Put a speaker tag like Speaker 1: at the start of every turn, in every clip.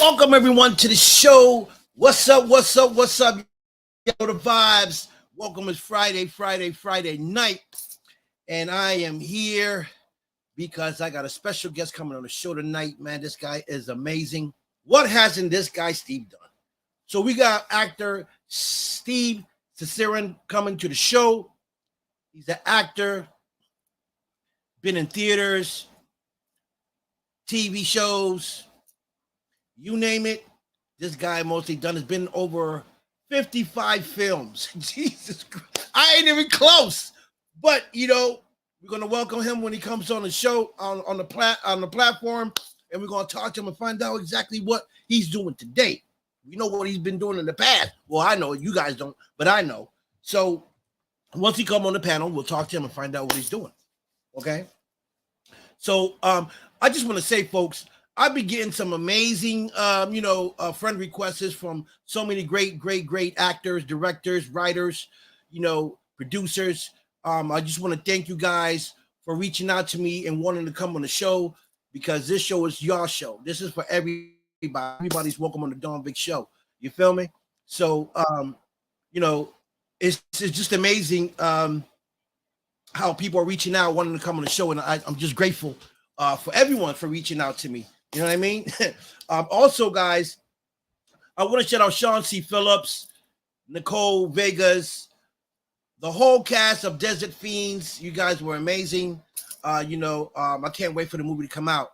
Speaker 1: Welcome everyone to the show. What's up? What's up? What's up? You know the vibes. Welcome. It's Friday night, and I am here because I got a special guest coming on the show tonight. Man, this guy is amazing. What hasn't this guy Steve done? So we got actor Steve CIceron coming to the show. He's an actor, been in theaters, TV shows, you name it. This guy mostly done has been over 55 films. Jesus Christ. I ain't even close. But we're gonna welcome him when he comes on the show on the platform, and we're gonna talk to him and find out exactly what he's doing today. We know what he's been doing in the past. Well, I know, you guys don't, but I know. So once he come on the panel, we'll talk to him and find out what he's doing. Okay. So I just want to say, folks, I've been getting some amazing, friend requests from so many great actors, directors, writers, producers. I just want to thank you guys for reaching out to me and wanting to come on the show, because this show is your show. This is for everybody. Everybody's welcome on the Dawn Big Show. You feel me? So, it's just amazing how people are reaching out, wanting to come on the show, and I'm just grateful for everyone for reaching out to me. You know what I mean? Also, guys, I want to shout out Sean C. Phillips, Nicole Vegas, the whole cast of Desert Fiends. You guys were amazing. I can't wait for the movie to come out.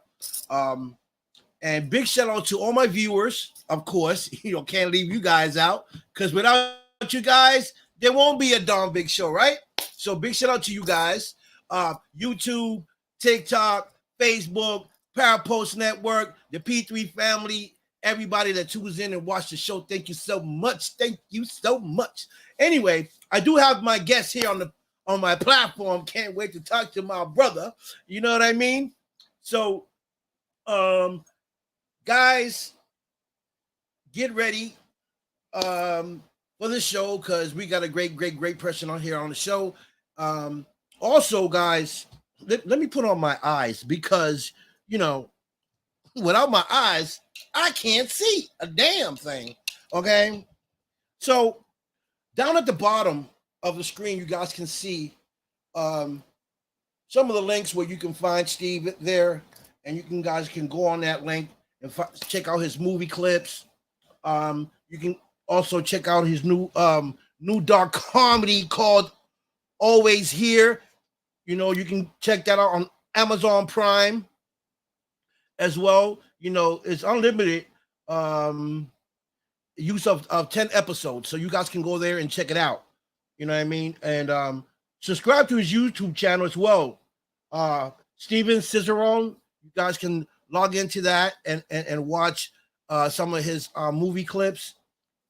Speaker 1: And big shout out to all my viewers, of course. Can't leave you guys out, because without you guys, there won't be a Dawn Big Show, right? So big shout out to you guys. YouTube, TikTok, Facebook, Parapost Network, the P3 family, everybody that tunes in and watch the show. Thank you so much. Thank you so much. Anyway, I do have my guest here on my platform. Can't wait to talk to my brother. You know what I mean? So, guys, get ready for the show, because we got a great person on here on the show. Also, guys, let me put on my eyes, because without my eyes, I can't see a damn thing. Okay. So down at the bottom of the screen, you guys can see some of the links where you can find Steve there, and guys can go on that link and check out his movie clips. You can also check out his new dark comedy called Always Here. You can check that out on Amazon Prime as well. It's unlimited use of 10 episodes. So you guys can go there and check it out. You know what I mean? And subscribe to his YouTube channel as well. Steven CIceron. You guys can log into that and watch some of his movie clips.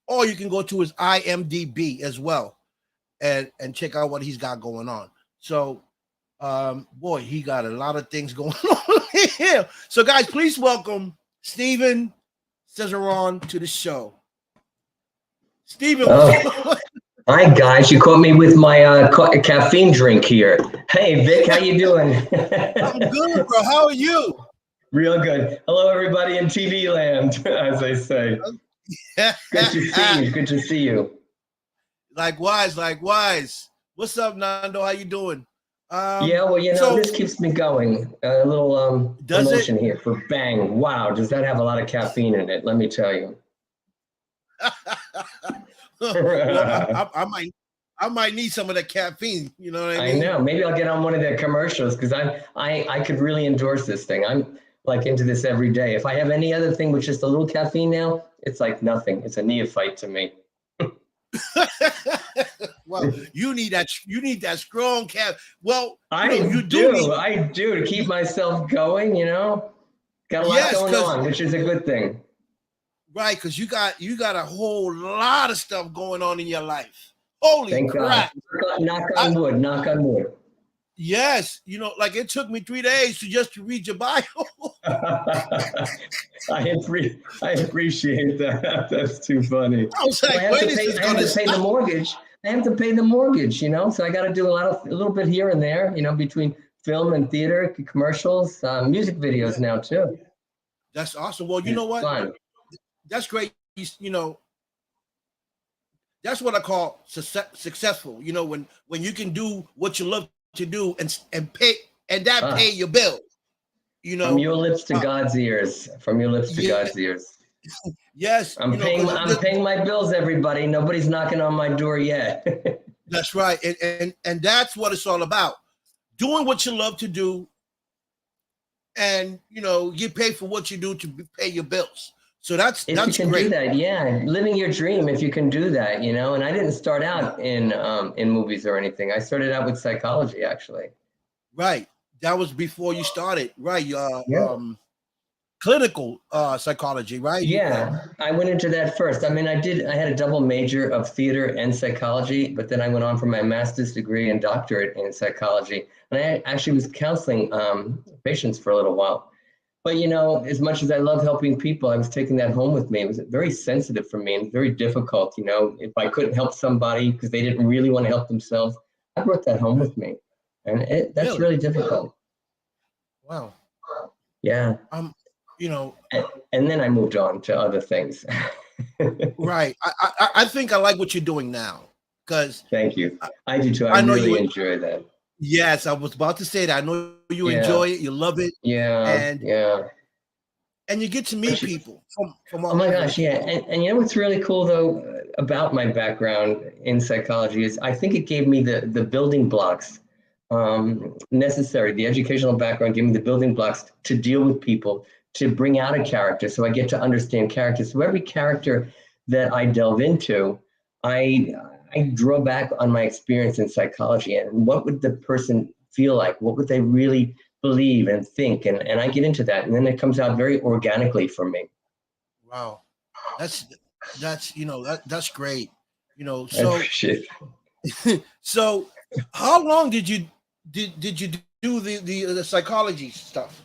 Speaker 1: Or you can go to his IMDb as well and check out what he's got going on. So boy, he got a lot of things going on here. So, guys, please welcome Steven CIceron to the show. Steven.
Speaker 2: Oh. Hi, guys. You caught me with my caffeine drink here. Hey, Vic, how you doing?
Speaker 1: I'm good, bro. How are you?
Speaker 2: Real good. Hello, everybody in TV land, as I say. Good to see you. Good to see you.
Speaker 1: Likewise. What's up, Nando? How you doing?
Speaker 2: Yeah, well, this keeps me going. A little promotion here for Bang. Wow, does that have a lot of caffeine in it? Let me tell you.
Speaker 1: Well, I might need some of that caffeine. You know what I mean?
Speaker 2: I know. Maybe I'll get on one of their commercials, because I could really endorse this thing. I'm like into this every day. If I have any other thing with just a little caffeine now, it's like nothing. It's a neophyte to me.
Speaker 1: Well, you need that strong Well,
Speaker 2: I do to keep myself going. Got a lot going on, which is a good thing.
Speaker 1: Right, because you got a whole lot of stuff going on in your life. Holy
Speaker 2: Thank
Speaker 1: crap!
Speaker 2: God. Knock on wood. Knock on wood.
Speaker 1: Yes, like it took me 3 days to read your bio.
Speaker 2: I appreciate that. That's too funny.
Speaker 1: I was like,
Speaker 2: I have to pay the mortgage. I have to pay the mortgage, so I got to do a little bit here and there, between film and theater, commercials, music videos now too.
Speaker 1: That's awesome. Well, you know what?
Speaker 2: Fun.
Speaker 1: that's great. You know, that's what I call successful. You know, when you can do what you love to do and pay and that
Speaker 2: Ah,
Speaker 1: pay your bill. You
Speaker 2: from
Speaker 1: know,
Speaker 2: your lips to God's ears. From your lips to
Speaker 1: yeah,
Speaker 2: God's ears.
Speaker 1: yes, you know, because
Speaker 2: I'm paying my bills, everybody. Nobody's knocking on my door yet.
Speaker 1: that's right, and that's what it's all about. Doing what you love to do, and you know, you pay for what you do to pay your bills. So
Speaker 2: If you
Speaker 1: that's
Speaker 2: can do
Speaker 1: great.
Speaker 2: that, yeah, living your dream. If you can do that, you know. And I didn't start out in movies or anything. I started out with psychology, actually.
Speaker 1: Right. That was before you started. Right.
Speaker 2: Yeah.
Speaker 1: Clinical psychology. Right.
Speaker 2: Yeah, I went into that first. I mean, I had a double major of theater and psychology, but then I went on for my master's degree and doctorate in psychology. And I actually was counseling patients for a little while. But, you know, as much as I love helping people, I was taking that home with me. It was very sensitive for me and very difficult. You know, if I couldn't help somebody because they didn't really want to help themselves, I brought that home with me. And that's
Speaker 1: Really.
Speaker 2: really difficult.
Speaker 1: Wow.
Speaker 2: Yeah.
Speaker 1: You know.
Speaker 2: And then I moved on to other things.
Speaker 1: Right. I think I like what you're doing now because
Speaker 2: Thank you. I do too. I
Speaker 1: I know
Speaker 2: really
Speaker 1: you.
Speaker 2: enjoy that.
Speaker 1: Yes, I was about to say that. I know you
Speaker 2: Yeah,
Speaker 1: enjoy it. You love it,
Speaker 2: yeah,
Speaker 1: and
Speaker 2: yeah.
Speaker 1: you get to meet people from
Speaker 2: Oh
Speaker 1: all
Speaker 2: my
Speaker 1: over the
Speaker 2: gosh, yeah.
Speaker 1: place.
Speaker 2: And you know what's really cool though about my background in psychology is I think it gave me the building blocks necessary. The educational background gave me the building blocks to deal with people, to bring out a character. So I get to understand characters. So every character that I delve into, I I draw back on my experience in psychology and what would the person feel like? What would they really believe and think? And I get into that. And then it comes out very organically for me.
Speaker 1: Wow, that's you know that's great. You know,
Speaker 2: I appreciate it.
Speaker 1: so how long did you do the psychology stuff?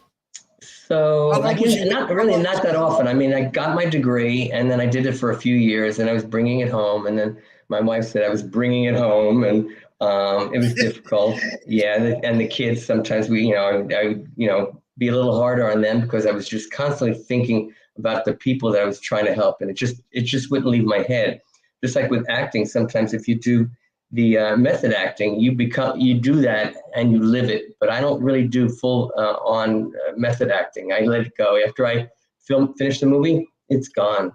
Speaker 1: How
Speaker 2: So
Speaker 1: long was you
Speaker 2: not
Speaker 1: how
Speaker 2: really,
Speaker 1: long was
Speaker 2: not that often. I mean, I got my degree and then I did it for a few years and I was bringing it home. And then my wife said I was bringing it home and it was difficult. Yeah. And the kids, sometimes I would, be a little harder on them because I was just constantly thinking about the people that I was trying to help. And it just wouldn't leave my head. Just like with acting, sometimes if you do the method acting, you do that and you live it. But I don't really do full on method acting. I let it go after I finish the movie. It's gone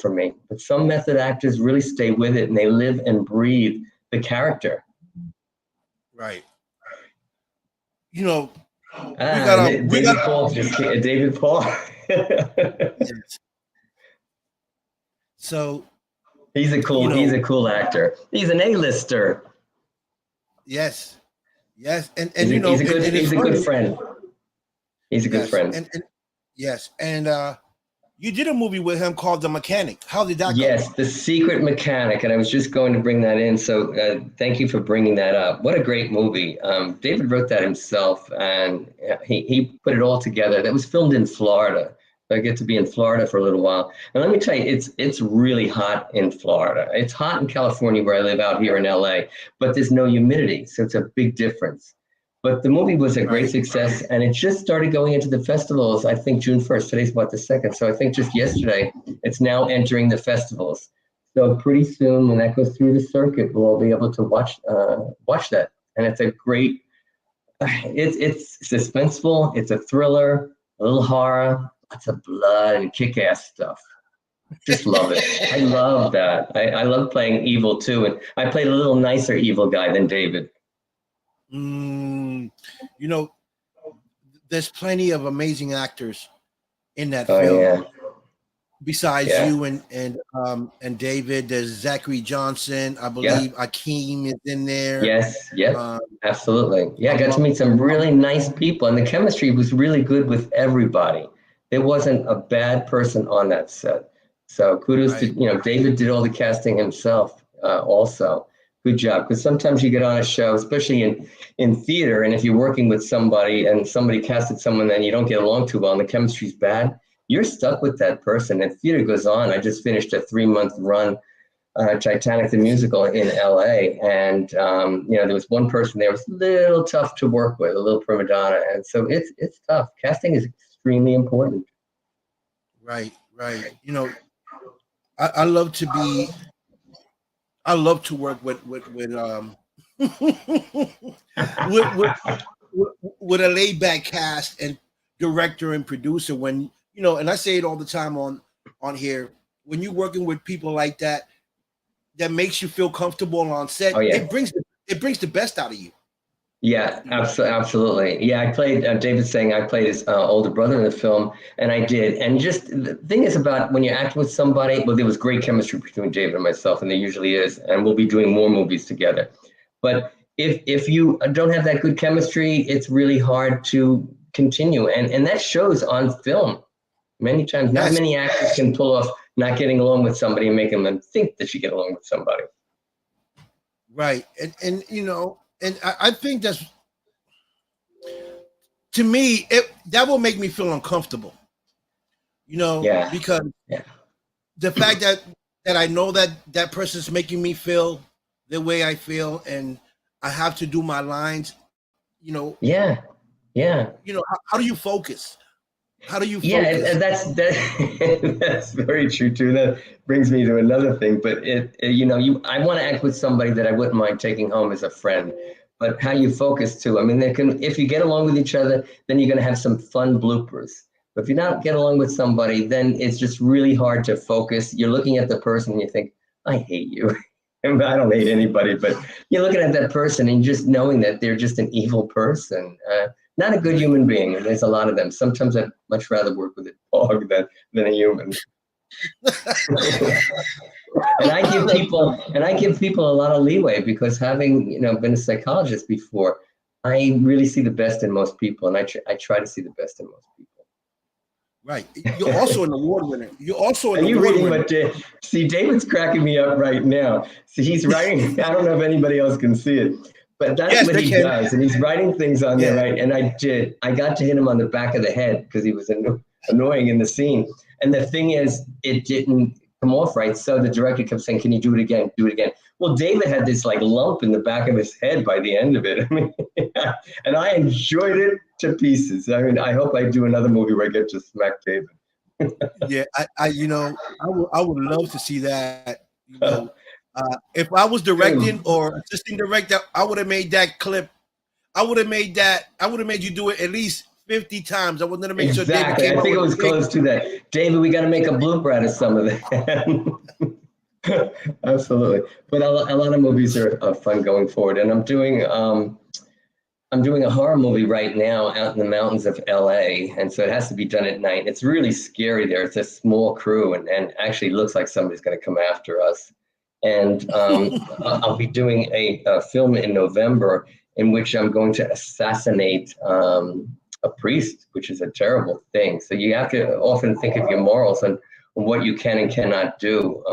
Speaker 2: from me. But some method actors really stay with it and they live and breathe the character.
Speaker 1: right? You know, we got
Speaker 2: David Paul just David Paul.
Speaker 1: so
Speaker 2: He's a cool actor. He's an A-lister.
Speaker 1: yes, yes, and you know, and it's
Speaker 2: He's a good
Speaker 1: funny.
Speaker 2: friend. He's a good
Speaker 1: Yes,
Speaker 2: friend.
Speaker 1: and yes, and you did a movie with him called The Mechanic. How did that go?
Speaker 2: Yes, The Secret Mechanic, and I was just going to bring that in. So thank you for bringing that up. What a great movie! David wrote that himself, and he put it all together. That was filmed in Florida. So I get to be in Florida for a little while. And let me tell you, it's really hot in Florida. It's hot in California where I live out here in LA, but there's no humidity, so it's a big difference. But the movie was a great
Speaker 1: Right,
Speaker 2: success, and it just started going into the festivals. I think June 1st. Today's about the 2nd, so I think just yesterday it's now entering the festivals. So pretty soon, when that goes through the circuit, we'll all be able to watch that. And it's a great. It's suspenseful. It's a thriller, a little horror, lots of blood and kick-ass stuff. Just love it. I love that. I love playing evil too, and I played a little nicer evil guy than David.
Speaker 1: mm, you know, there's plenty of amazing actors in that
Speaker 2: Oh
Speaker 1: film.
Speaker 2: yeah,
Speaker 1: Besides
Speaker 2: yeah,
Speaker 1: you and David, there's Zachary Johnson. I
Speaker 2: yeah.
Speaker 1: believe Akeem is in there.
Speaker 2: Yes, yep,
Speaker 1: Um,
Speaker 2: absolutely. Yeah, I got to
Speaker 1: among,
Speaker 2: meet some
Speaker 1: among
Speaker 2: really nice people, and the chemistry was really good with everybody. There wasn't a bad person on that set. So kudos to,
Speaker 1: right,
Speaker 2: David did all the casting himself, also. Good job. Because sometimes you get on a show, especially in theater, and if you're working with somebody and somebody casted someone that you don't get along too well and the chemistry's bad, you're stuck with that person. And theater goes on. I just finished a 3-month run Titanic the musical in LA, and there was one person there was a little tough to work with, a little prima donna, and so it's tough. Casting is extremely important.
Speaker 1: right, Right. You know, I love to be. I love to work with with a laid back cast and director and producer. When you know, and I say it all the time on here. When you're working with people like that, that makes you feel comfortable on set,
Speaker 2: Oh yeah.
Speaker 1: it brings the best out of you.
Speaker 2: Yeah, absolutely. Yeah, I played, David's saying I played his older brother in the film, and I did. And just the thing is about when you act with somebody, well, there was great chemistry between David and myself, and there usually is, and we'll be doing more movies together. But if you don't have that good chemistry, it's really hard to continue. And that shows on film many times. Not
Speaker 1: Yes,
Speaker 2: many actors can pull off not getting along with somebody and making them think that you get along with somebody.
Speaker 1: right. And you know, and I think that's, to me, it that will make me feel uncomfortable. You know,
Speaker 2: Yeah,
Speaker 1: because
Speaker 2: yeah,
Speaker 1: the fact that I know that that person's making me feel the way I feel, and I have to do my lines. You know,
Speaker 2: yeah, yeah.
Speaker 1: how do you focus? How do you
Speaker 2: Yeah,
Speaker 1: focus?
Speaker 2: and that's very true too. That brings me to another thing. But you know, I want to act with somebody that I wouldn't mind taking home as a friend. But how you focus too. I mean, if you get along with each other, then you're going to have some fun bloopers. But if you not get along with somebody, then it's just really hard to focus. You're looking at the person and you think, I hate you. And I don't hate anybody, but you're looking at that person and just knowing that they're just an evil person. Not a good human being, and there's a lot of them. Sometimes I'd much rather work with a dog than a human. And I give people a lot of leeway because having been a psychologist before, I really see the best in most people, and I try to see the best in most people.
Speaker 1: Right. You're also an award winner. You're also an
Speaker 2: And you're
Speaker 1: award
Speaker 2: reading
Speaker 1: winner.
Speaker 2: what see, David's cracking me up right now. See, he's writing. I don't know if anybody else can see it, but that's
Speaker 1: Yes,
Speaker 2: what
Speaker 1: they
Speaker 2: he
Speaker 1: can.
Speaker 2: does, and he's writing things on there,
Speaker 1: Yeah.
Speaker 2: right? And I got to hit him on the back of the head because he was annoying in the scene. And the thing is, it didn't come off right. So the director kept saying, "Can you do it again? Do it again." Well, David had this like lump in the back of his head by the end of it. I mean, and I enjoyed it to pieces. I mean, I hope I do another movie where I get to smack David.
Speaker 1: Yeah. I would love to see that. If I was directing
Speaker 2: Good.
Speaker 1: or assisting director, I would have made that clip. I would have made you do it at least 50 times. I wanted to make sure David
Speaker 2: Exactly.
Speaker 1: came
Speaker 2: I
Speaker 1: out
Speaker 2: think it
Speaker 1: with a
Speaker 2: was
Speaker 1: big.
Speaker 2: close to that. David, we got to make a blooper out of some of that. Absolutely. But a lot of movies are fun going forward. And I'm doing a horror movie right now out in the mountains of LA. And so it has to be done at night. It's really scary there. It's a small crew and actually looks like somebody's going to come after us. And I'll be doing a film in November in which I'm going to assassinate a priest, which is a terrible thing. So you have to often think of your morals and what you can and cannot do.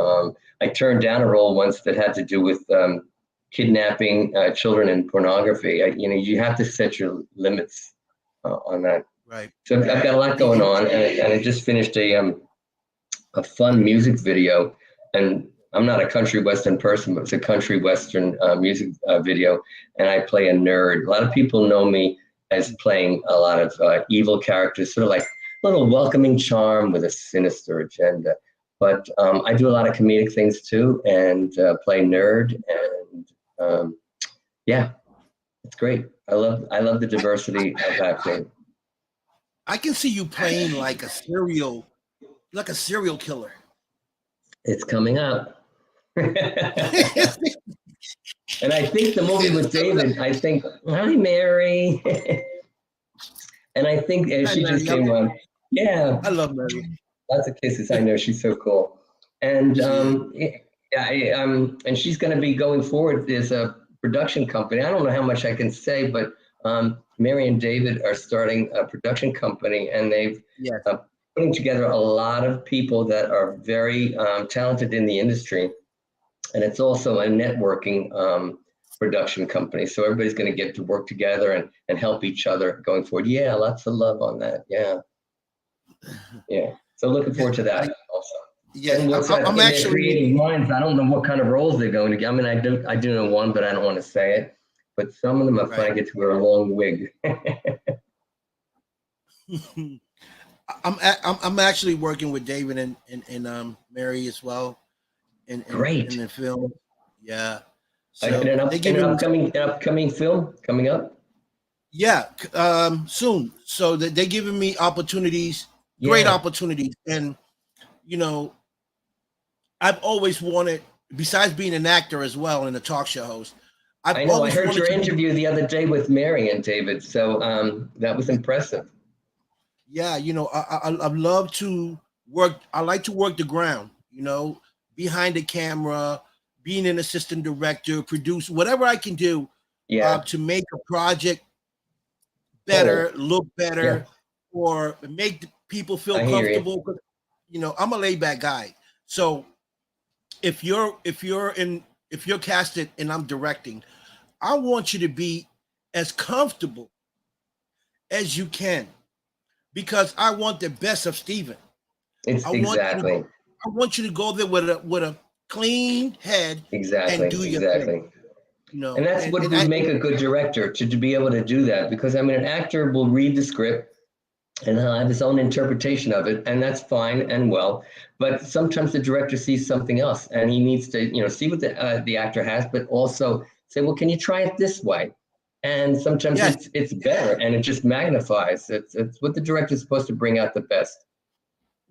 Speaker 2: I turned down a role once that had to do with kidnapping children and pornography. You have to set your limits on that.
Speaker 1: Right.
Speaker 2: So I've got a lot going on, and I just finished a fun music video. And I'm not a country western person, but it's a country western music video, and I play a nerd. A lot of people know me as playing a lot of evil characters, sort of like a little welcoming charm with a sinister agenda. But I do a lot of comedic things too, and play nerd, and yeah, it's great. I love the diversity of acting.
Speaker 1: I can see you playing like a serial killer.
Speaker 2: It's coming up. And I think the movie with David, I think, hi, Mary. And I think
Speaker 1: Hi,
Speaker 2: she just
Speaker 1: Mary.
Speaker 2: came on. Yeah,
Speaker 1: I love Mary.
Speaker 2: lots of kisses. I know she's so cool. And
Speaker 1: She is.
Speaker 2: and she's going to be going forward. There's a production company. I don't know how much I can say, but Mary and David are starting a production company, and they've
Speaker 1: Yes.
Speaker 2: putting together a lot of people that are very talented in the industry. And it's also a networking production company. So everybody's going to get to work together and help each other going forward. Yeah, lots of love on that. Yeah. Yeah. So looking
Speaker 1: Yes.
Speaker 2: forward to that also.
Speaker 1: Yes.
Speaker 2: And what's
Speaker 1: I'm
Speaker 2: in their
Speaker 1: actually.
Speaker 2: creative minds, I don't know what kind of roles they're going to get. I mean, I do know one, but I don't want to say it. But some of them are
Speaker 1: Right.
Speaker 2: fun. I get to wear a long wig.
Speaker 1: I'm actually working with David and Mary as well in
Speaker 2: Great.
Speaker 1: the film. Yeah.
Speaker 2: In
Speaker 1: So they
Speaker 2: in
Speaker 1: giving me
Speaker 2: an upcoming film coming up.
Speaker 1: yeah soon. So they giving me opportunities, great
Speaker 2: Yeah,
Speaker 1: opportunities, and you know I've always wanted, besides being an actor as well and a talk show host, I've
Speaker 2: I know. I
Speaker 1: always
Speaker 2: heard
Speaker 1: wanted
Speaker 2: your
Speaker 1: to be.
Speaker 2: interview the other day with Mary and David, so that was impressive.
Speaker 1: Yeah, I love to work. I like to work the ground. Behind the camera, being an assistant director, produce whatever I can do
Speaker 2: Yeah.
Speaker 1: to make a project
Speaker 2: Oh,
Speaker 1: better, look
Speaker 2: yeah.
Speaker 1: better, or make people feel
Speaker 2: I hear you.
Speaker 1: comfortable. 'Cause, I'm a laid back guy. So if you're casted and I'm directing, I want you to be as comfortable as you can because I want the best of Steven.
Speaker 2: It's
Speaker 1: I want you to
Speaker 2: exactly,
Speaker 1: I want you to go there with a clean head and
Speaker 2: exactly,
Speaker 1: do your thing.
Speaker 2: exactly. And that's what
Speaker 1: And
Speaker 2: would make a good director to be able to do that. Because I mean, an actor will read the script and he'll have his own interpretation of it, and that's fine and well. But sometimes the director sees something else, and he needs to, see what the actor has, but also say, well, can you try it this way? And sometimes
Speaker 1: yes,
Speaker 2: it's better, and it just magnifies. It's what the director's supposed to bring out the best.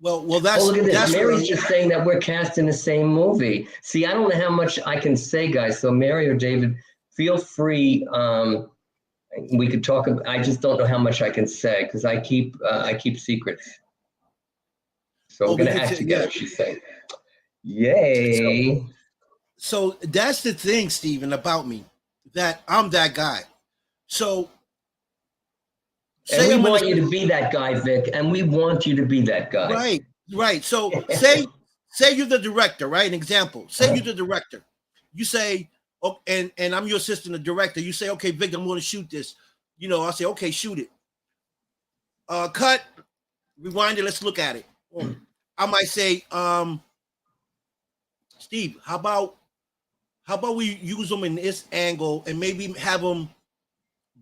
Speaker 1: well
Speaker 2: Oh,
Speaker 1: that's
Speaker 2: look at this.
Speaker 1: that's what
Speaker 2: Mary's
Speaker 1: I
Speaker 2: just saying that we're cast in the same movie. See, I don't know how much I can say, guys. So Mary or David, feel free. We could talk. I just don't know how much I can say because I keep secrets. So we're
Speaker 1: oh we
Speaker 2: gonna
Speaker 1: could
Speaker 2: act
Speaker 1: say yeah.
Speaker 2: together. She's saying,
Speaker 1: So
Speaker 2: "Yay!"
Speaker 1: so that's the thing, Stephen, about me, that I'm that guy. So
Speaker 2: And
Speaker 1: say
Speaker 2: we
Speaker 1: I'm in a
Speaker 2: want you to be that guy, Vic. And we want you to be that guy.
Speaker 1: right, right. So say you're the director, right? An example. Say you're the director. You say, oh, and I'm your assistant, the director. You say, okay, Vic, I'm going to shoot this. I say, okay, shoot it. Cut, rewind it. Let's look at it. Boom. I might say, Steve, how about we use them in this angle and maybe have them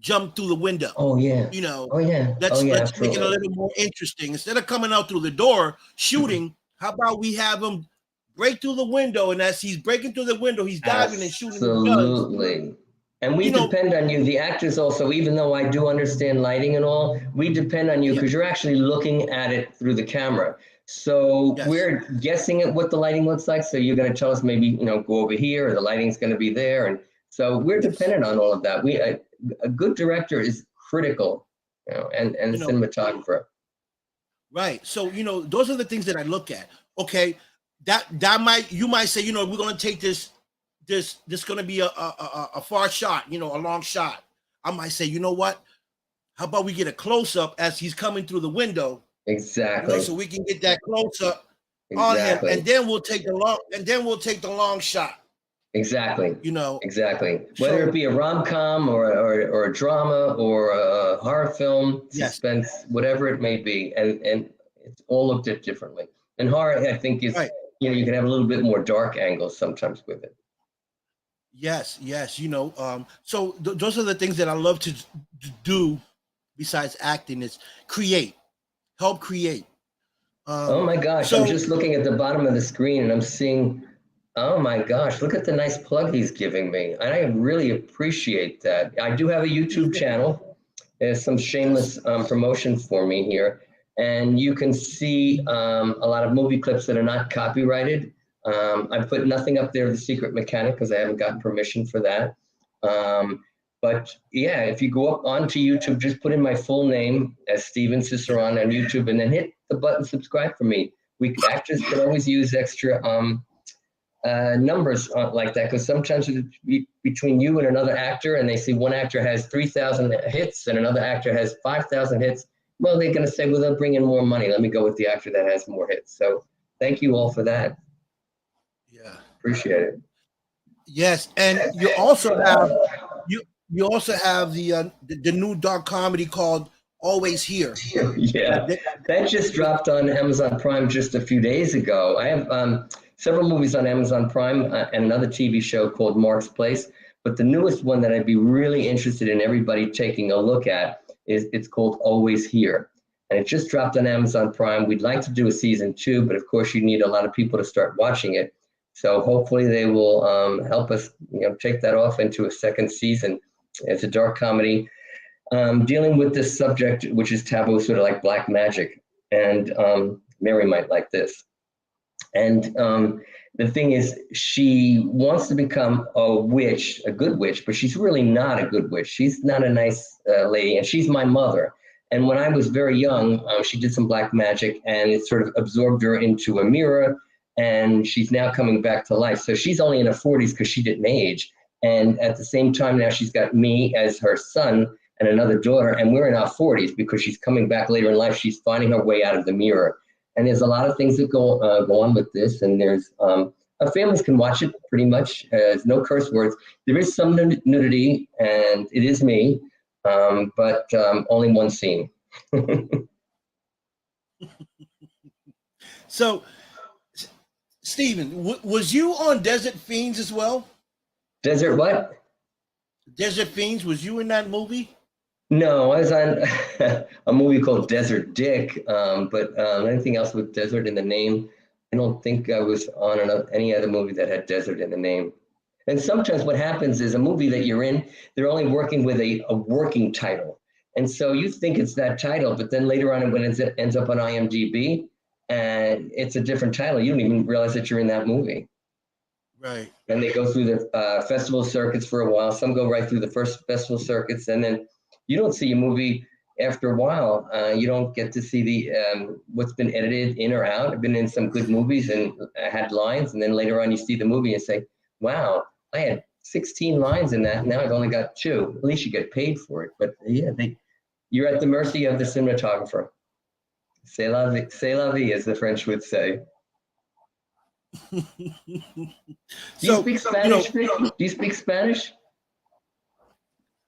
Speaker 1: jump through the window?
Speaker 2: Oh yeah.
Speaker 1: You know,
Speaker 2: Oh yeah. Oh
Speaker 1: let's
Speaker 2: yeah.
Speaker 1: let's make it a
Speaker 2: Absolutely.
Speaker 1: little more interesting. Instead of coming out through the door shooting, how about we have him break through the window, and as he's breaking through the window, he's diving and shooting his guns.
Speaker 2: Absolutely. And we
Speaker 1: You know,
Speaker 2: depend on you, the actors also, even though I do understand lighting and all, we depend on you
Speaker 1: yeah,
Speaker 2: because you're actually looking at it through the camera. So
Speaker 1: yes,
Speaker 2: we're guessing at what the lighting looks like. So you're going to tell us maybe, go over here or the lighting's going to be there. And so we're
Speaker 1: yes.
Speaker 2: dependent on all of that. A good director is critical, and the
Speaker 1: You know,
Speaker 2: cinematographer.
Speaker 1: right. So those are the things that I look at. Okay, that might you might say, we're going to take this going to be a far shot, a long shot. I might say, you know what? How about we get a close up as he's coming through the window,
Speaker 2: Exactly.
Speaker 1: so we can get that close up on him, and
Speaker 2: Exactly.
Speaker 1: then we'll take the long shot.
Speaker 2: Exactly.
Speaker 1: You know,
Speaker 2: Exactly. Whether it
Speaker 1: so
Speaker 2: be a rom-com or a drama or a horror film,
Speaker 1: yes,
Speaker 2: suspense, whatever it may be, and it's all looked at differently. And horror, I think, is
Speaker 1: right,
Speaker 2: you can have a little bit more dark angles sometimes with it.
Speaker 1: yes, yes. So those are the things that I love to do. Besides acting, is help create.
Speaker 2: Oh
Speaker 1: Um,
Speaker 2: my gosh, I'm
Speaker 1: so
Speaker 2: just looking at the bottom of the screen and I'm seeing, oh my gosh, look at the nice plug he's giving me. I really appreciate that. I do have a YouTube channel. There's some
Speaker 1: yes,
Speaker 2: shameless promotion for me here. And you can see a lot of movie clips that are not copyrighted. I put nothing up there of The Secret Mechanic because I haven't gotten permission for that. But yeah, if you go up onto YouTube, just put in my full name as Steven CIceron on YouTube and then hit the button subscribe for me. We actors can always use extra numbers like that because sometimes it's between you and another actor and they see one actor has 3,000 hits and another actor has 5,000 hits. Well, they're going to say, well, they'll bring in more money. Let me go with the actor that has more hits. So thank you all for that.
Speaker 1: yeah,
Speaker 2: Appreciate it.
Speaker 1: yes, and you also have the new dark comedy called Always Here.
Speaker 2: Yeah,
Speaker 1: That-
Speaker 2: that just dropped on Amazon Prime just a few days ago. I have several movies on Amazon Prime and another TV show called Mark's Place. But the newest one that I'd be really interested in everybody taking a look at is it's called Always Here. and it just dropped on Amazon Prime. We'd like to do a season 2, but of course you need a lot of people to start watching it. So hopefully they will help us, take that off into a second season. It's a dark comedy dealing with this subject, which is taboo, sort of like black magic. And Mary might like this. And the thing is, she wants to become a witch, a good witch, but she's really not a good witch. She's not a nice lady, and she's my mother. And when I was very young, she did some black magic, and it sort of absorbed her into a mirror, and she's now coming back to life. So she's only in her 40s because she didn't age. And at the same time now, she's got me as her son and another daughter, and we're in our 40s because she's coming back later in life. She's finding her way out of the mirror. And there's a lot of things that go on with this, and there's families can watch it pretty much. There's no curse words. There is some nudity, and it is me, but only one scene.
Speaker 1: So, Steven, was you on Desert Fiends as well? Desert
Speaker 2: what?
Speaker 1: Desert Fiends. Was you in that movie?
Speaker 2: No, I was on a movie called Desert Dick, but anything else with desert in the name, I don't think I was on any other movie that had desert in the name. And sometimes what happens is a movie that you're in, they're only working with a working title. And so you think it's that title, but then later on when it ends up on IMDb, and it's a different title, you don't even realize that you're in that movie.
Speaker 1: Right.
Speaker 2: And they go through the festival circuits for a while. Some go right through the first festival circuits, and then you don't see a movie after a while. You don't get to see the what's been edited in or out. I've been in some good movies and had lines, and then later on you see the movie and say, wow, I had 16 lines in that. Now I've only got 2. At least you get paid for it. But yeah, you're at the mercy of the cinematographer. C'est la vie, as the French would say. Do you speak Spanish? Do you speak Spanish?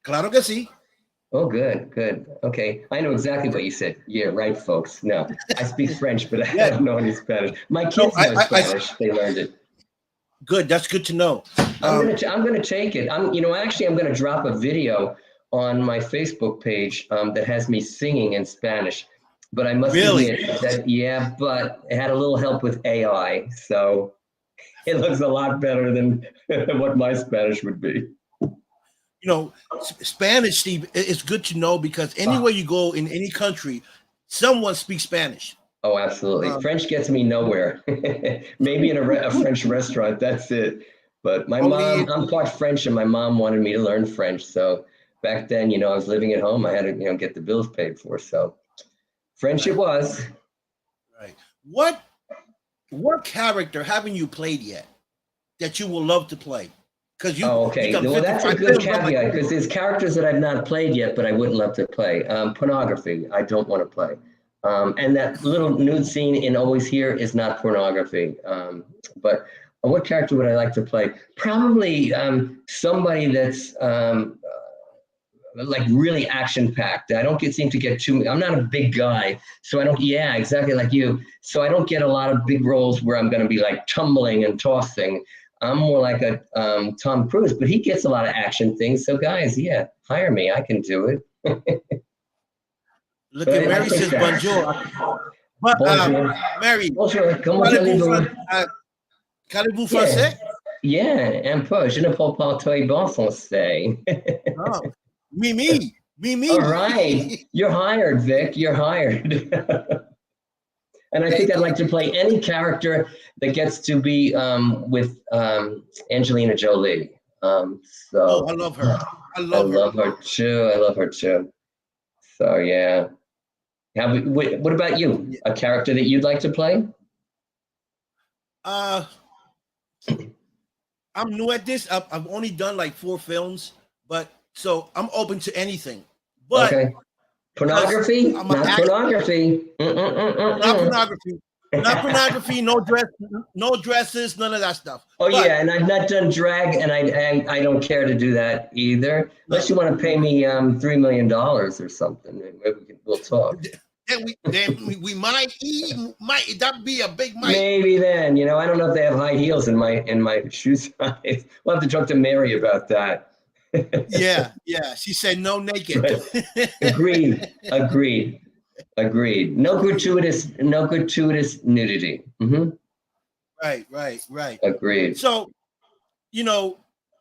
Speaker 1: Claro que sí.
Speaker 2: Oh, good. Okay, I know exactly what you said. Yeah, right, folks. No, I speak French, but I don't know any Spanish. My kids know Spanish. They learned it.
Speaker 1: Good. That's good to know.
Speaker 2: I'm gonna take it. I'm gonna drop a video on my Facebook page that has me singing in Spanish. But I must admit that, but it had a little help with AI, so it looks a lot better than what my Spanish would be.
Speaker 1: Spanish, Steve, it's good to know because anywhere you go in any country, someone speaks Spanish.
Speaker 2: Oh, absolutely. French gets me nowhere. Maybe in a French restaurant, that's it. But my mom, I'm part French, and my mom wanted me to learn French. So back then, I was living at home. I had to, get the bills paid for. So French it was.
Speaker 1: Right. What character haven't you played yet that you will love to play?
Speaker 2: Okay. Well, that's a good caveat because there's characters that I've not played yet, but I would love to play. Pornography, I don't want to play. And that little nude scene in Always Here is not pornography. But what character would I like to play? Probably somebody that's like really action-packed. I don't seem to get I'm not a big guy, so I don't, exactly like you. So I don't get a lot of big roles where I'm going to be like tumbling and tossing. I'm more like a Tom Cruise, but he gets a lot of action things. So guys, hire me. I can do it.
Speaker 1: Look at Mary says bonjour. But Mary,
Speaker 2: bonjour. Comment allez-vous?
Speaker 1: Parlez-vous français?
Speaker 2: Yeah, un peu. Je ne parle pas très bon français.
Speaker 1: Oh, me.
Speaker 2: All right. You're hired, Vic. You're hired. And I think I'd like to play any character that gets to be with Angelina Jolie.
Speaker 1: I love her. I love
Speaker 2: her too. So yeah. What about you? A character that you'd like to play?
Speaker 1: I'm new at this. I've only done like 4 films, but so I'm open to anything. But
Speaker 2: okay. Pornography? Not pornography.
Speaker 1: Not pornography. Not pornography. No dresses. None of that stuff.
Speaker 2: And I've not done drag, and I don't care to do that either. Unless you want to pay me $3 million or something, we'll talk.
Speaker 1: Then we might that be a big might.
Speaker 2: Maybe then, I don't know if they have high heels in my shoe size. We'll have to talk to Mary about that.
Speaker 1: Yeah. She said no naked.
Speaker 2: Right. Agreed. Agreed. No gratuitous nudity.
Speaker 1: Right.
Speaker 2: Agreed.
Speaker 1: So, you know,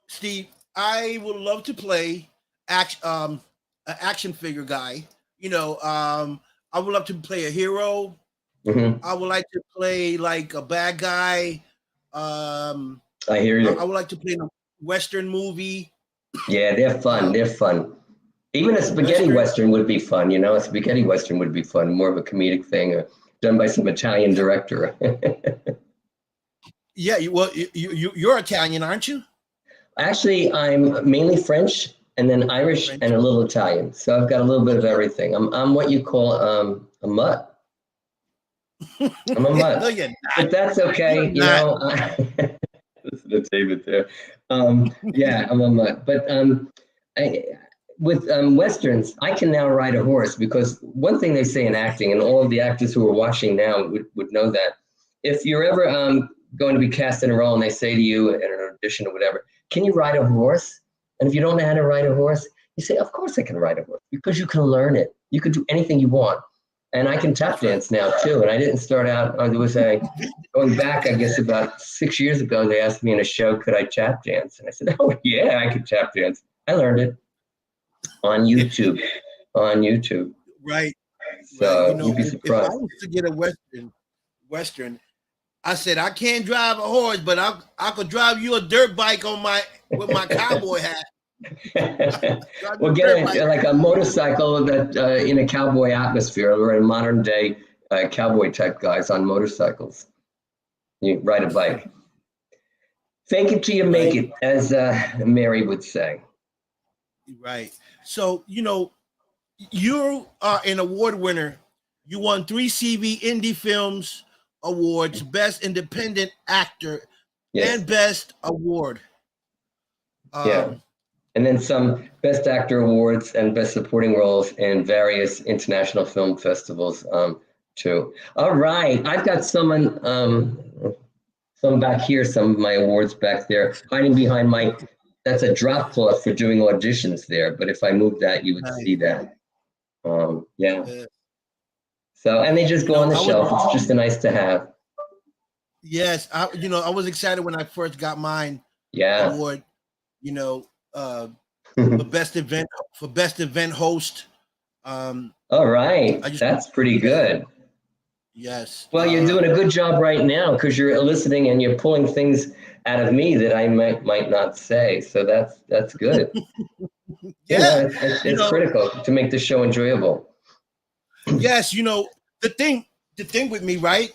Speaker 1: Steve, I would love to play an action figure guy. I would love to play a hero.
Speaker 2: hmm
Speaker 1: I would like to play like a bad guy. Um,
Speaker 2: I hear
Speaker 1: I
Speaker 2: you.
Speaker 1: would like to play in a Western movie.
Speaker 2: Yeah, they're fun.
Speaker 1: Um,
Speaker 2: They're fun. Even a spaghetti
Speaker 1: Western,
Speaker 2: western would be fun. A spaghetti western would be fun. More of a comedic thing, done by some Italian director.
Speaker 1: yeah. You're Italian, aren't you?
Speaker 2: Actually, I'm mainly French and then Irish and
Speaker 1: French.
Speaker 2: a little Italian. So I've got a little bit of
Speaker 1: Okay.
Speaker 2: everything. I'm what you call a mutt. I'm a
Speaker 1: No,
Speaker 2: mutt,
Speaker 1: you're not.
Speaker 2: but that's
Speaker 1: You're
Speaker 2: okay.
Speaker 1: not.
Speaker 2: Listen to David there. Yeah, I'm a mutt. But I, with westerns, I can now ride a horse because one thing they say in acting, and all of the actors who are watching now would know that if you're ever going to be cast in a role and they say to you at an audition or whatever, can you ride a horse? And if you don't know how to ride a horse, you say, of course I can ride a horse because you can learn it. You can do anything you want. And I can tap
Speaker 1: That's right.
Speaker 2: dance now too. And I didn't start out, there was going back, I guess about 6 years ago, they asked me in a show, could I tap dance? And I said, oh yeah, I could tap dance. I learned it on YouTube, on YouTube.
Speaker 1: Right. Right.
Speaker 2: So you'd be
Speaker 1: If I
Speaker 2: surprised.
Speaker 1: was to get a Western, I said I can't drive a horse, but I could drive you a dirt bike with my cowboy hat. Drive you
Speaker 2: Well,
Speaker 1: a
Speaker 2: get
Speaker 1: dirt bike.
Speaker 2: like a motorcycle that in a cowboy atmosphere. We're in modern day cowboy type guys on motorcycles. You ride a bike. Fake it till you make
Speaker 1: Right.
Speaker 2: it, as Mary would say.
Speaker 1: Right. So you are an award winner. You won 3 CV Indie Films Awards, Best Independent Actor,
Speaker 2: Yes,
Speaker 1: and Best Award.
Speaker 2: yeah.
Speaker 1: Um,
Speaker 2: And then some Best Actor awards and Best Supporting Roles in various international film festivals too. All right, I've got some back here, some of my awards back there, hiding behind that's a drop cloth for doing auditions there. But if I move that, you would
Speaker 1: nice.
Speaker 2: see that. Yeah.
Speaker 1: Uh,
Speaker 2: So, and they just go on the
Speaker 1: I was
Speaker 2: shelf. It's just a nice to have.
Speaker 1: yes, I was excited when I first got mine
Speaker 2: Yeah.
Speaker 1: award. You know, for best event host.
Speaker 2: All right,
Speaker 1: I just
Speaker 2: that's pretty
Speaker 1: yeah,
Speaker 2: good.
Speaker 1: yes.
Speaker 2: Well, you're doing a good job right now because you're eliciting and you're pulling things out of me that I might not say. So that's good.
Speaker 1: Yeah, you
Speaker 2: It's
Speaker 1: know,
Speaker 2: critical to make the show enjoyable.
Speaker 1: yes, the thing with me, right?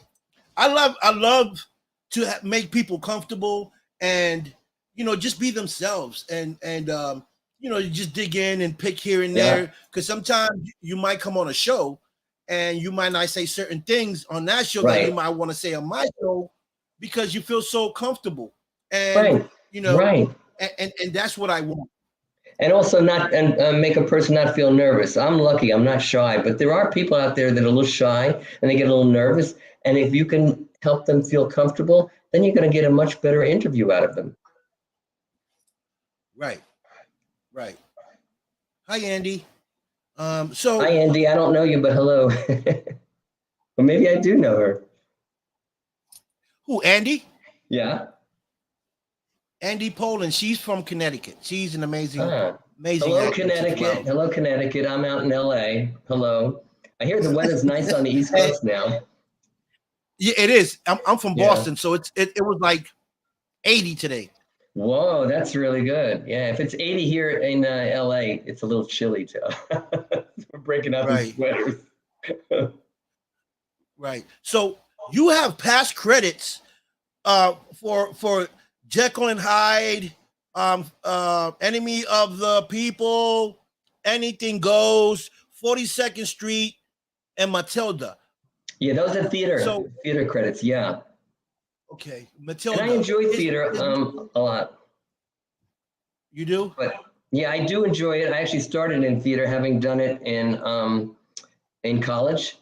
Speaker 1: I love to make people comfortable and just be themselves and you just dig in and pick here and
Speaker 2: Yeah,
Speaker 1: there because sometimes you might come on a show and you might not say certain things on that show that you
Speaker 2: right,
Speaker 1: might want to say on my show because you feel so comfortable and
Speaker 2: right,
Speaker 1: you know
Speaker 2: right.
Speaker 1: and that's what I want.
Speaker 2: And also not and make a person not feel nervous. I'm lucky. I'm not shy, but there are people out there that are a little shy and they get a little nervous. And if you can help them feel comfortable, then you're going to get a much better interview out of them.
Speaker 1: Right, right. Hi, Andy.
Speaker 2: Hi,
Speaker 1: So
Speaker 2: Andy. I don't know you, but hello. Or maybe I do know her.
Speaker 1: who, Andy?
Speaker 2: Yeah.
Speaker 1: Andy Poland. She's from Connecticut. She's an
Speaker 2: Ah.
Speaker 1: amazing
Speaker 2: Hello,
Speaker 1: actress as
Speaker 2: Connecticut.
Speaker 1: well.
Speaker 2: Hello, Connecticut. I'm out in LA. Hello. I hear the weather's nice on the East
Speaker 1: And,
Speaker 2: Coast now.
Speaker 1: yeah, it is. I'm from
Speaker 2: Yeah.
Speaker 1: Boston, so it was like 80 today.
Speaker 2: Whoa, that's really good. Yeah, if it's 80 here in LA, it's a little chilly too. We're breaking out in
Speaker 1: Right,
Speaker 2: sweaters.
Speaker 1: right. So you have past credits for Jekyll and Hyde, Enemy of the People, Anything Goes, 42nd Street, and Matilda.
Speaker 2: Yeah, those are
Speaker 1: So
Speaker 2: theater credits. Yeah,
Speaker 1: okay,
Speaker 2: and I
Speaker 1: Matilda.
Speaker 2: enjoy theater
Speaker 1: Is
Speaker 2: a lot.
Speaker 1: you do?
Speaker 2: But yeah, I do enjoy it. I actually started in theater, having done it in college,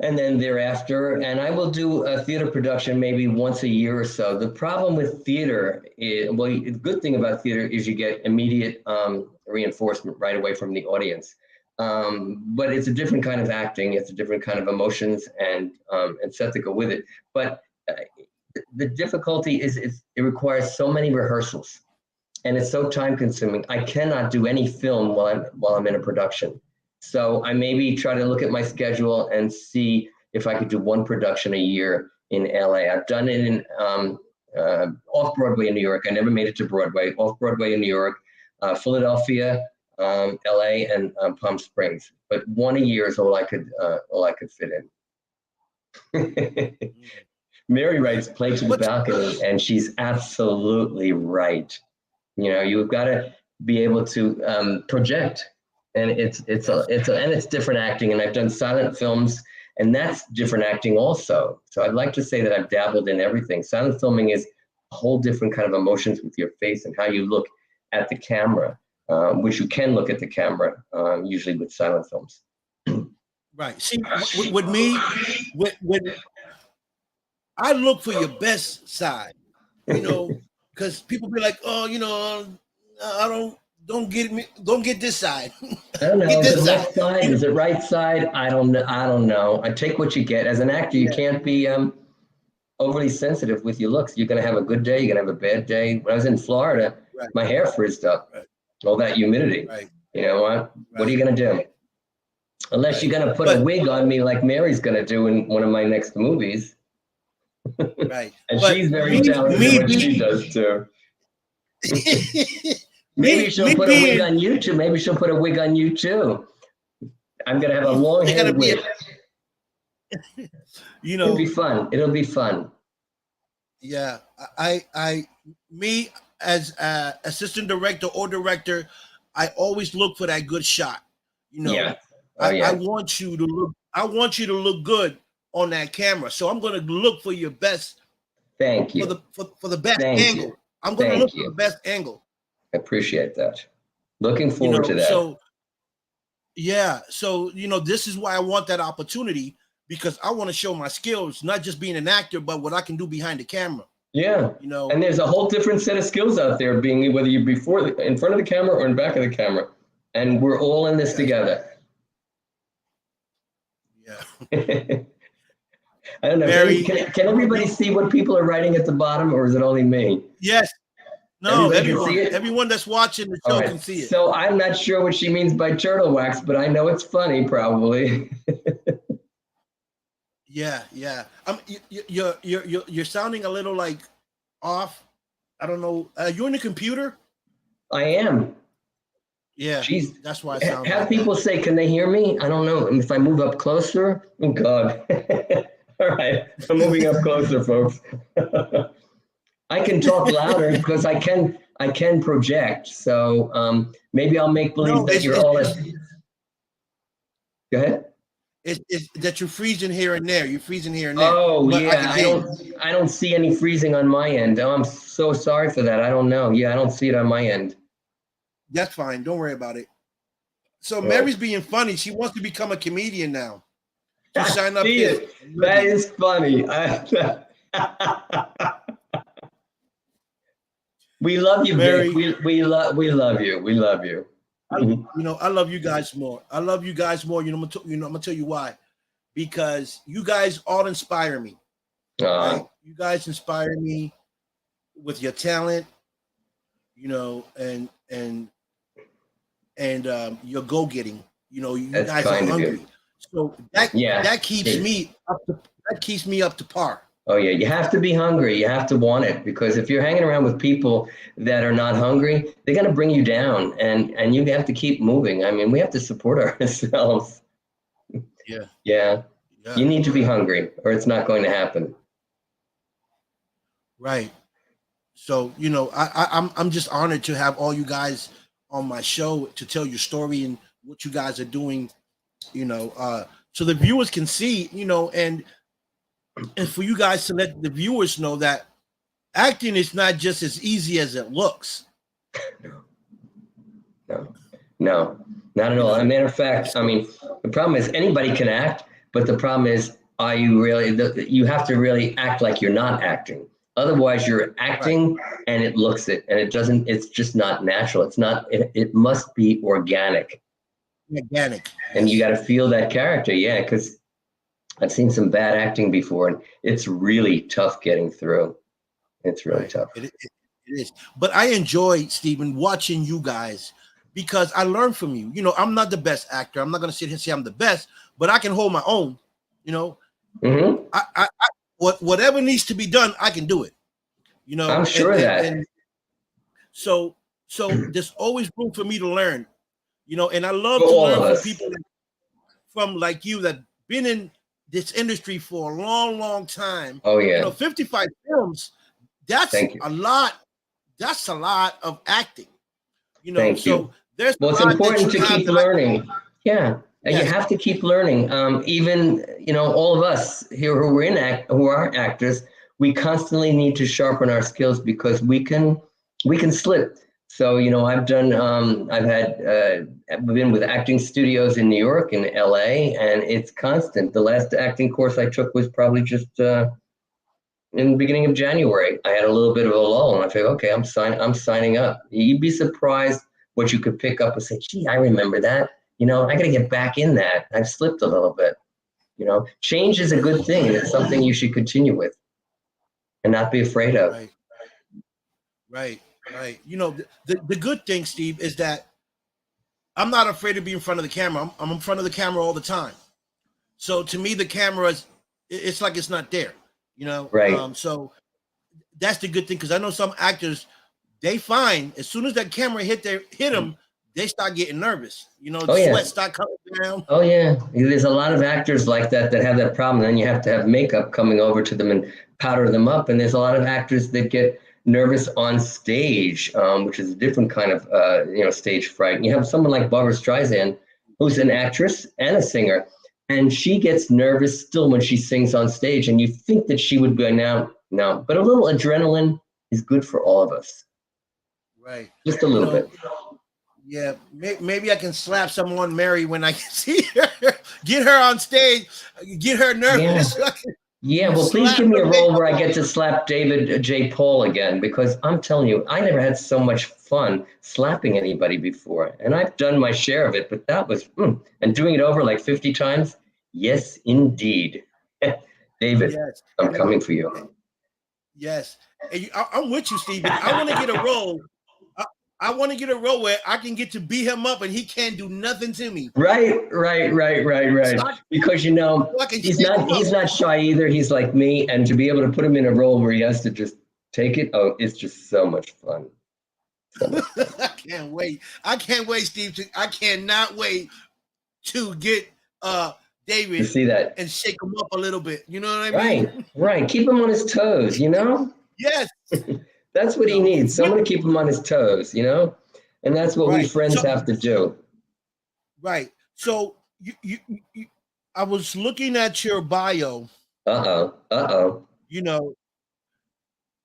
Speaker 2: and then thereafter. And I will do a theater production maybe once a year or so. The problem with theater is, well, the good thing about theater is you get immediate reinforcement right away from the audience. But it's a different kind of acting. It's a different kind of emotions and set to go with it. But the difficulty is it requires so many rehearsals, and it's so time consuming. I cannot do any film while I'm in a production. So I maybe try to look at my schedule and see if I could do one production a year in LA. I've done it in off Broadway in New York. I never made it to Broadway. Off Broadway in New York, Philadelphia, LA, and Palm Springs. But one a year is all I could fit in. Mary writes "Play to the Balcony," and she's absolutely right. You know, you've got to be able to project, and it's different acting. And I've done silent films, and that's different acting also. So I'd like to say that I've dabbled in everything. Silent filming is a whole different kind of emotions with your face and how you look at the camera, which you can look at the camera usually with silent films.
Speaker 1: Right. See, with me, when I look for your best side, you know, because people be like, oh, you know, I don't get this side.
Speaker 2: I don't know. Is it left side? Is it right side? I don't know. I take what you get. As an actor, you can't be overly sensitive with your looks. You're gonna have a good day. You're gonna have a bad day. When I was in Florida, my hair frizzed up. All that humidity. Right. You know what? What are you gonna do? Unless you're gonna put a wig on me like Mary's gonna do in one of my next movies.
Speaker 1: Right.
Speaker 2: And she's very talented at what she does too. Maybe she'll put a wig on you too. Maybe she'll put a wig on you too. I'm gonna have a long hair wig. You know, it'll be fun. It'll be fun.
Speaker 1: Yeah, me as assistant director or director, I always look for that good shot. You know,
Speaker 2: yeah.
Speaker 1: I want you to look. I want you to look good on that camera. So I'm going to look for your best.
Speaker 2: Thank you.
Speaker 1: For the best angle. I'm going to look for the best angle.
Speaker 2: I appreciate that. Looking forward to that.
Speaker 1: So, yeah. So, you know, this is why I want that opportunity, because I want to show my skills, not just being an actor, but what I can do behind the camera.
Speaker 2: Yeah.
Speaker 1: You know,
Speaker 2: and there's a whole different set of skills out there, being whether you're in front of the camera or in back of the camera. And we're all in this together. Yeah. I don't know. Mary, can everybody see what people are writing at the bottom, or is it only me?
Speaker 1: Yes. No, everyone that's watching the show can see it.
Speaker 2: So I'm not sure what she means by turtle wax, but I know it's funny, probably.
Speaker 1: Yeah. You're sounding a little like off. I don't know. You're in the computer?
Speaker 2: I am.
Speaker 1: Yeah.
Speaker 2: Jeez.
Speaker 1: That's why I sound.
Speaker 2: Have people say, "Can they hear me?" I don't know. If I move up closer. Oh God. All right, I'm moving up closer, folks. I can talk louder because I can project. So maybe I'll make believe that you're all. Go ahead.
Speaker 1: It's that you're freezing here and there. You're freezing here and there.
Speaker 2: Oh yeah, I don't see any freezing on my end. Oh, I'm so sorry for that. I don't know. Yeah, I don't see it on my end.
Speaker 1: That's fine. Don't worry about it. So Mary's being funny. She wants to become a comedian now. Sign up here.
Speaker 2: That is funny. We love you, Mary. We love you. We love you.
Speaker 1: You know, I love you guys more. I love you guys more. You know, I'm gonna tell you why. Because you guys all inspire me. Right? You guys inspire me with your talent. You know, and your go-getting. You know, you guys are hungry. So that keeps me up to par.
Speaker 2: Oh yeah, you have to be hungry. You have to want it, because if you're hanging around with people that are not hungry, they're gonna bring you down, and you have to keep moving. I mean, we have to support ourselves. Yeah. You need to be hungry, or it's not going to happen.
Speaker 1: Right. So you know, I'm just honored to have all you guys on my show to tell your story and what you guys are doing. You know, so the viewers can see. You know, and for you guys to let the viewers know that acting is not just as easy as it looks.
Speaker 2: No, not at all. As a matter of fact, I mean, the problem is anybody can act, but the problem is, are you really? You have to really act like you're not acting. Otherwise, you're acting and it looks it, and it doesn't. It's just not natural. It's not. It must be organic.
Speaker 1: Organic.
Speaker 2: and you
Speaker 1: Yes.
Speaker 2: got to feel that character. Yeah, because I've seen some bad acting before, and it's really tough getting through. It's really
Speaker 1: Right.
Speaker 2: tough.
Speaker 1: It is. But I enjoy, Stephen, watching you guys because I learn from you. You know, I'm not the best actor. I'm not going to sit here and say I'm the best, but I can hold my own. You know,
Speaker 2: Hmm.
Speaker 1: whatever needs to be done, I can do it. You
Speaker 2: I'm
Speaker 1: know,
Speaker 2: sure of that.
Speaker 1: and so there's always room for me to learn. You know, and I
Speaker 2: For
Speaker 1: love to
Speaker 2: all
Speaker 1: learn
Speaker 2: of
Speaker 1: from
Speaker 2: us.
Speaker 1: people from like you that been in this industry for a long, long time.
Speaker 2: Oh
Speaker 1: You
Speaker 2: yeah.
Speaker 1: know, 55 films. That's
Speaker 2: Thank you.
Speaker 1: a lot. That's a lot of acting. You know,
Speaker 2: Thank
Speaker 1: so
Speaker 2: you.
Speaker 1: there's
Speaker 2: Well, it's
Speaker 1: a lot that
Speaker 2: important
Speaker 1: you
Speaker 2: to
Speaker 1: have
Speaker 2: keep
Speaker 1: that I can.
Speaker 2: learning. Yeah, and you
Speaker 1: Yes,
Speaker 2: have to keep learning. Even all of us here who are actors, we constantly need to sharpen our skills because we can slip. So I've been with acting studios in New York and L.A. and it's constant. The last acting course I took was probably just in the beginning of January. I had a little bit of a lull, and I figured, okay, I'm signing up. You'd be surprised what you could pick up and say, gee, I remember that. I got to get back in that. I've slipped a little bit. Change is a good thing, and it's something you should continue with and not be afraid of.
Speaker 1: right, right, right. You know, the good thing, Steve, is that I'm not afraid to be in front of the camera. I'm in front of the camera all the time. So to me, the camera is it's like it's not there. You know,
Speaker 2: Right.
Speaker 1: so that's the good thing because I know some actors they find as soon as that camera hit them, they start getting nervous. You know,
Speaker 2: Oh
Speaker 1: sweat
Speaker 2: yeah.
Speaker 1: start coming down.
Speaker 2: Oh yeah. There's a lot of actors like that have that problem. Then you have to have makeup coming over to them and powder them up. And there's a lot of actors that get nervous on stage, which is a different kind of stage fright. And you have someone like Barbara Streisand, who's an actress and a singer, and she gets nervous still when she sings on stage. And you think that she would be now, no, but a little adrenaline is good for all of us,
Speaker 1: Right.
Speaker 2: just a
Speaker 1: You
Speaker 2: little
Speaker 1: know,
Speaker 2: bit.
Speaker 1: yeah, maybe I can slap someone Mary when I can see her, get her on stage, get her
Speaker 2: Yeah.
Speaker 1: nervous. So I can
Speaker 2: Yeah, well, please
Speaker 1: slap
Speaker 2: give me
Speaker 1: her
Speaker 2: a role
Speaker 1: makeup
Speaker 2: where I
Speaker 1: off.
Speaker 2: get to slap David J. Paul again, because I'm telling you, I never had so much fun slapping anybody before. And I've done my share of it, but that was, and doing it over like 50 times? Yes, indeed. David,
Speaker 1: Yes,
Speaker 2: I'm
Speaker 1: and
Speaker 2: coming for you.
Speaker 1: yes, and I'm with you, Stephen. I want to get a role. I, I want to get a role where I can get to beat him up and he can't do nothing to me,
Speaker 2: Right, right, right, right,
Speaker 1: so
Speaker 2: right. Because
Speaker 1: so I can
Speaker 2: he's
Speaker 1: shake
Speaker 2: not
Speaker 1: him up.
Speaker 2: he's not shy either. He's like me, and to be able to put him in a role where he has to just take it, oh, it's just so much fun. So much fun.
Speaker 1: I can't wait. I can't wait, Steve. I cannot wait to get
Speaker 2: To
Speaker 1: David
Speaker 2: see that.
Speaker 1: and shake him up a little bit. You know what I
Speaker 2: Right,
Speaker 1: mean?
Speaker 2: right. Keep him on his toes.
Speaker 1: Yes.
Speaker 2: That's what
Speaker 1: You
Speaker 2: he
Speaker 1: know
Speaker 2: needs.
Speaker 1: what?
Speaker 2: Someone to keep him on his toes. And that's what we
Speaker 1: Right.
Speaker 2: friends
Speaker 1: So
Speaker 2: have to do.
Speaker 1: right. So I was looking at your bio.
Speaker 2: Uh-oh. Uh-oh.
Speaker 1: You know,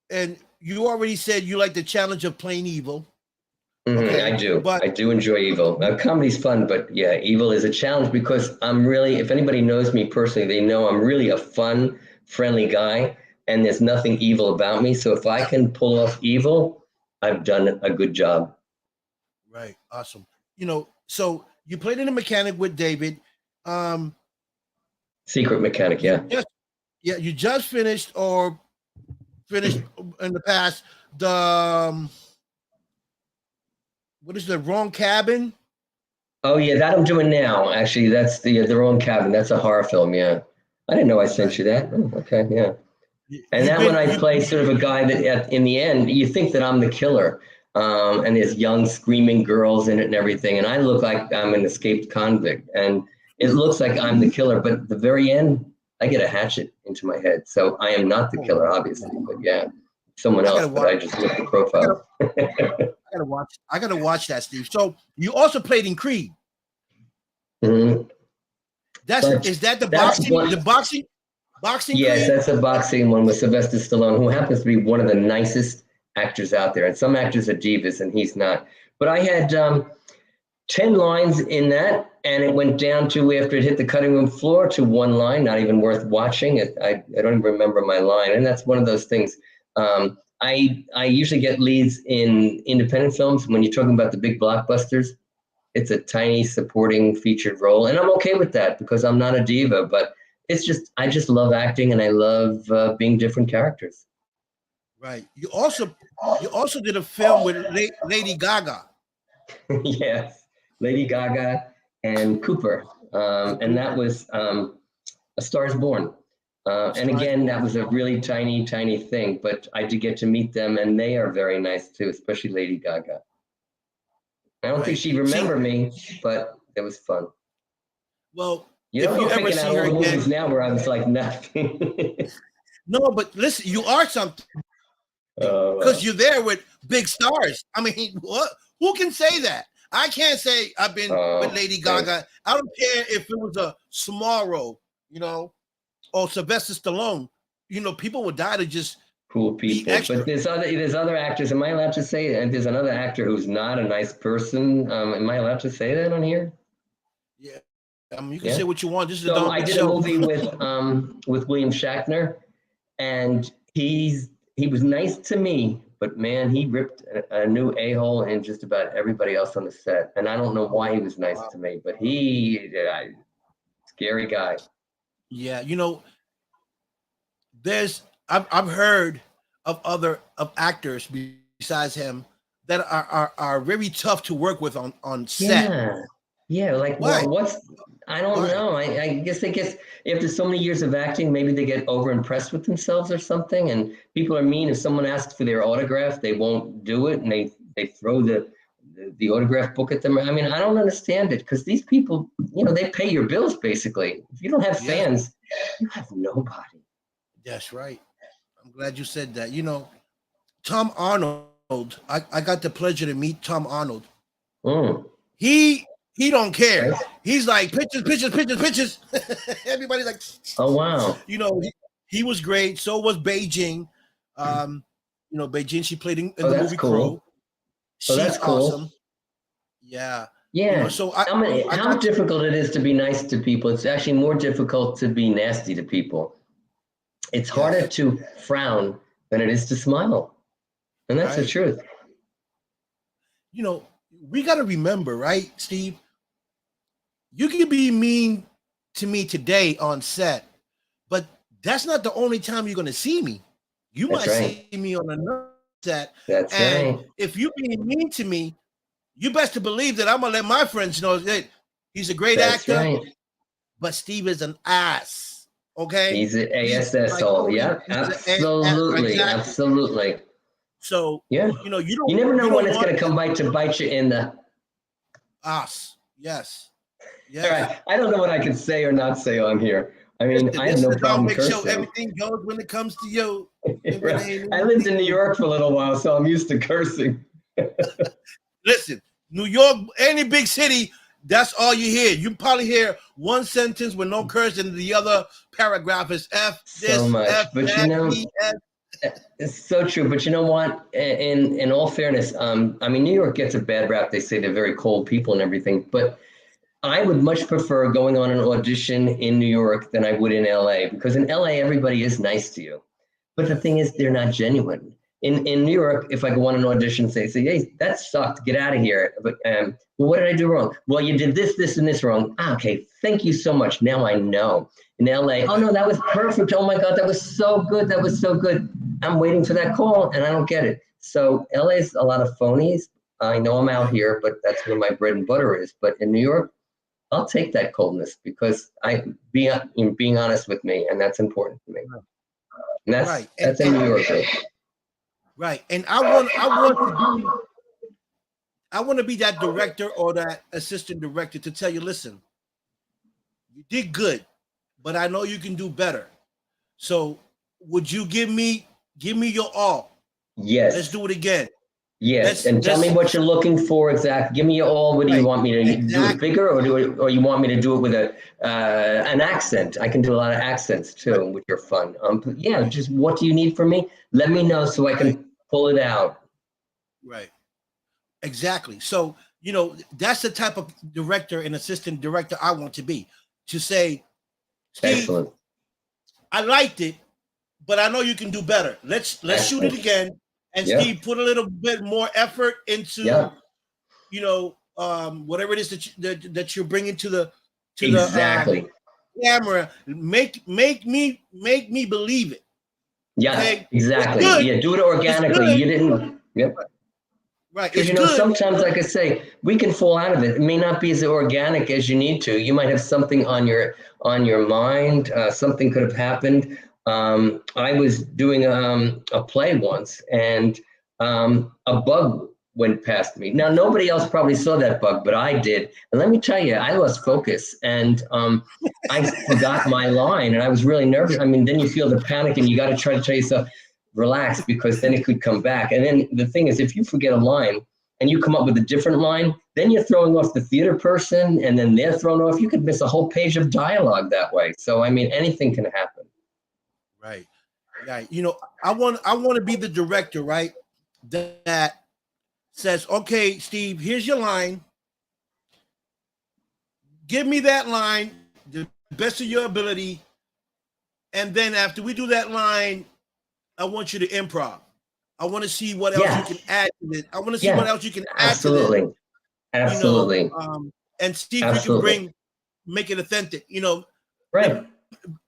Speaker 1: and you already said you like the challenge of playing evil.
Speaker 2: I
Speaker 1: Okay,
Speaker 2: do.
Speaker 1: but
Speaker 2: I do enjoy evil. Comedy's fun, but yeah, evil is a challenge because I'm really, if anybody knows me personally, they know I'm really a fun, friendly guy, and there's nothing evil about me. So if I can pull off evil, I've done a good job.
Speaker 1: right, awesome. You know, so you played in a mechanic with David. Um,
Speaker 2: Secret mechanic,
Speaker 1: you
Speaker 2: yeah.
Speaker 1: just yeah, you just finished in the past the what is the wrong cabin?
Speaker 2: Oh yeah, that I'm doing now. Actually, that's the wrong cabin. That's a horror film, yeah. I didn't know I sent
Speaker 1: Right.
Speaker 2: you that. Oh, okay, yeah. And
Speaker 1: You've
Speaker 2: that one
Speaker 1: been
Speaker 2: I
Speaker 1: you
Speaker 2: play sort of a guy that in the end you think that I'm the killer, and there's young screaming girls in it and everything, and I look like I'm an escaped convict, and it looks like I'm the killer, but at the very end I get a hatchet into my head, so I am not the
Speaker 1: oh,
Speaker 2: killer, obviously, but yeah, someone
Speaker 1: I gotta
Speaker 2: else, but
Speaker 1: watch
Speaker 2: I just look the
Speaker 1: I gotta
Speaker 2: profile.
Speaker 1: I gotta watch that, Steve. So you also played in Creed.
Speaker 2: Mhm.
Speaker 1: That's
Speaker 2: But
Speaker 1: is that
Speaker 2: that's
Speaker 1: the
Speaker 2: one.
Speaker 1: boxing
Speaker 2: Yes,
Speaker 1: Creed?
Speaker 2: that's a boxing one with Sylvester Stallone, who happens to be one of the nicest actors out there. And some actors are divas, and he's not. But I had 10 lines in that, and it went down to, after it hit the cutting room floor, to one line, not even worth watching. I don't even remember my line. And that's one of those things. I usually get leads in independent films when you're talking about the big blockbusters. it's a tiny supporting featured role, and I'm okay with that because I'm not a diva. But it's just I just love acting, and I love being different characters.
Speaker 1: Right. You also did a film with Lady Gaga.
Speaker 2: Yes, Lady Gaga and Cooper,
Speaker 1: And
Speaker 2: and
Speaker 1: Cooper.
Speaker 2: that was A Star Is Born. And
Speaker 1: Stars
Speaker 2: again, that
Speaker 1: Born.
Speaker 2: was a really tiny, tiny thing, but I did get to meet them, and they are very nice too, especially Lady Gaga. I don't think
Speaker 1: Right.
Speaker 2: she'd
Speaker 1: See,
Speaker 2: remember me, but it was fun.
Speaker 1: well,
Speaker 2: You
Speaker 1: if
Speaker 2: don't
Speaker 1: you
Speaker 2: go
Speaker 1: ever
Speaker 2: picking
Speaker 1: see
Speaker 2: out
Speaker 1: her
Speaker 2: old movies
Speaker 1: again,
Speaker 2: now where I was like nothing.
Speaker 1: no, but listen, you are something
Speaker 2: uh,
Speaker 1: because you're there with big stars. I mean, what? Who can say that? I can't say I've been with Lady
Speaker 2: Thanks.
Speaker 1: Gaga. I don't care if it was a small role, or Sylvester Stallone. People would die to just
Speaker 2: Cool
Speaker 1: be
Speaker 2: people, but
Speaker 1: extra.
Speaker 2: there's other actors. Am I allowed to say? And there's another actor who's not a nice person. Am I allowed to say that on here?
Speaker 1: Yeah. I mean, you can say
Speaker 2: Yeah.
Speaker 1: what you want. This is a
Speaker 2: So I
Speaker 1: dog
Speaker 2: did a
Speaker 1: show.
Speaker 2: movie with William Shatner, and he was nice to me, but man, he ripped a new a-hole in just about everybody else on the set. And I don't know why he was nice
Speaker 1: Wow.
Speaker 2: to me, but scary guy.
Speaker 1: Yeah, I've heard of other of actors besides him that are very tough to work with on set.
Speaker 2: Yeah. Yeah, like
Speaker 1: Why?
Speaker 2: what's I don't
Speaker 1: Why?
Speaker 2: know. I guess after so many years of acting, maybe they get over impressed with themselves or something. And people are mean. If someone asks for their autograph, they won't do it, and they throw the autograph book at them. I mean, I don't understand it because these people, they pay your bills basically. If you don't have
Speaker 1: Yes,
Speaker 2: fans, you have nobody.
Speaker 1: that's right. I'm glad you said that. Tom Arnold. I got the pleasure to meet Tom Arnold.
Speaker 2: Mm,
Speaker 1: He don't care.
Speaker 2: right?
Speaker 1: He's like pitches, pitches, pitches, pitches. Everybody's like,
Speaker 2: Oh wow.
Speaker 1: he was great. So was Beijing. Beijing. She played in
Speaker 2: Oh,
Speaker 1: the
Speaker 2: that's
Speaker 1: movie Crow.
Speaker 2: cool. Oh,
Speaker 1: She's
Speaker 2: that's
Speaker 1: awesome.
Speaker 2: cool.
Speaker 1: Yeah.
Speaker 2: Yeah.
Speaker 1: So I
Speaker 2: How many,
Speaker 1: I
Speaker 2: how
Speaker 1: got to,
Speaker 2: difficult it is to be nice to people. It's actually more difficult to be nasty to people. It's harder
Speaker 1: yes,
Speaker 2: to frown than it is to smile. And that's the
Speaker 1: right.
Speaker 2: truth.
Speaker 1: You know, we got to remember, right, Steve? You can be mean to me today on set, but that's not the only time you're going to see me. You
Speaker 2: That's
Speaker 1: might
Speaker 2: right.
Speaker 1: see me on another set,
Speaker 2: That's
Speaker 1: and
Speaker 2: right.
Speaker 1: if you being mean to me, you best to believe that I'm gonna let my friends know that he's a great
Speaker 2: That's
Speaker 1: actor,
Speaker 2: right.
Speaker 1: but Steve is an ass. Okay,
Speaker 2: He's an
Speaker 1: he's like
Speaker 2: ASSO.
Speaker 1: totally
Speaker 2: Yeah,
Speaker 1: he's
Speaker 2: absolutely.
Speaker 1: exactly.
Speaker 2: Absolutely.
Speaker 1: So
Speaker 2: Yeah. You never
Speaker 1: you
Speaker 2: know when
Speaker 1: don't
Speaker 2: it's
Speaker 1: want
Speaker 2: going to come back to bite you in the.
Speaker 1: us. Yes,
Speaker 2: All
Speaker 1: yes.
Speaker 2: right. I don't know what I can say or not say on here. I mean,
Speaker 1: Listen,
Speaker 2: I have
Speaker 1: this is
Speaker 2: no
Speaker 1: a
Speaker 2: problem
Speaker 1: Dominic show.
Speaker 2: cursing.
Speaker 1: Everything goes when it comes to you. If it
Speaker 2: Right.
Speaker 1: ain't
Speaker 2: I lived in New
Speaker 1: anything,
Speaker 2: York for a little while, so I'm used to cursing.
Speaker 1: listen, New York, any big city, that's all you hear. You probably hear one sentence with no curse, and the other paragraph is F
Speaker 2: So
Speaker 1: this,
Speaker 2: much.
Speaker 1: F
Speaker 2: But
Speaker 1: that, E F.
Speaker 2: it's so true. But you know what? In all fairness, I mean, New York gets a bad rap. They say they're very cold people and everything. But I would much prefer going on an audition in New York than I would in LA because in LA everybody is nice to you. But the thing is, they're not genuine. In New York, if I go on an audition, say, hey, that sucked, get out of here. But well, what did I do wrong? Well, you did this, this, and this wrong. Ah, okay, thank you so much. Now I know. In LA, oh no, that was perfect. Oh my God, that was so good. That was so good. I'm waiting for that call and I don't get it. So LA is a lot of phonies. I know I'm out here, but that's where my bread and butter is. But in New York, I'll take that coldness because being honest with me, and that's important to me. And
Speaker 1: Right,
Speaker 2: that's a New Yorker.
Speaker 1: right, and I want to be that director or that assistant director to tell you, listen, you did good, but I know you can do better. So would you give me your all? Let's
Speaker 2: Yes,
Speaker 1: do it again.
Speaker 2: yes.
Speaker 1: Let's
Speaker 2: And tell me
Speaker 1: let's
Speaker 2: what you're looking for exactly. Give me all. What do you
Speaker 1: right.
Speaker 2: want me to do it
Speaker 1: Exactly.
Speaker 2: bigger, or you want me to do it with an accent? I can do a lot of accents
Speaker 1: Right.
Speaker 2: too, which are fun. Yeah. Just what do you need from me? Let me know so I
Speaker 1: Right.
Speaker 2: can pull it out.
Speaker 1: Right. Exactly. So, that's the type of director and assistant director I want to be. To say, Steve,
Speaker 2: Excellent.
Speaker 1: I liked it, but I know you can do better. Let's shoot it
Speaker 2: Excellent.
Speaker 1: again. And
Speaker 2: Yeah.
Speaker 1: Steve, put a little bit more effort into,
Speaker 2: Yeah.
Speaker 1: whatever it is that you're bringing to the
Speaker 2: Exactly.
Speaker 1: camera. Make me believe it.
Speaker 2: Yeah,
Speaker 1: Okay?
Speaker 2: exactly. Yeah, do it organically. You didn't. Yep.
Speaker 1: Right.
Speaker 2: Because
Speaker 1: It's good.
Speaker 2: sometimes, like I say, we can fall out of it. It may not be as organic as you need to. You might have something on your mind. Something could have happened. I was doing a play once, and a bug went past me. Now, nobody else probably saw that bug, but I did. And let me tell you, I lost focus, and I forgot my line, and I was really nervous. I mean, then you feel the panic, and you got to try to tell yourself, relax, because then it could come back. And then the thing is, if you forget a line and you come up with a different line, then you're throwing off the theater person, and then they're thrown off. You could miss a whole page of dialogue that way. So, I mean, anything can happen.
Speaker 1: Right. Right. I want to be the director, right? That says, okay, Steve, here's your line. Give me that line, the best of your ability. And then after we do that line, I want you to improv. I want to see what else you can add to it. I want to see what else you can add
Speaker 2: Absolutely.
Speaker 1: to it.
Speaker 2: Absolutely.
Speaker 1: And see if
Speaker 2: Absolutely.
Speaker 1: you can make it authentic.
Speaker 2: Right.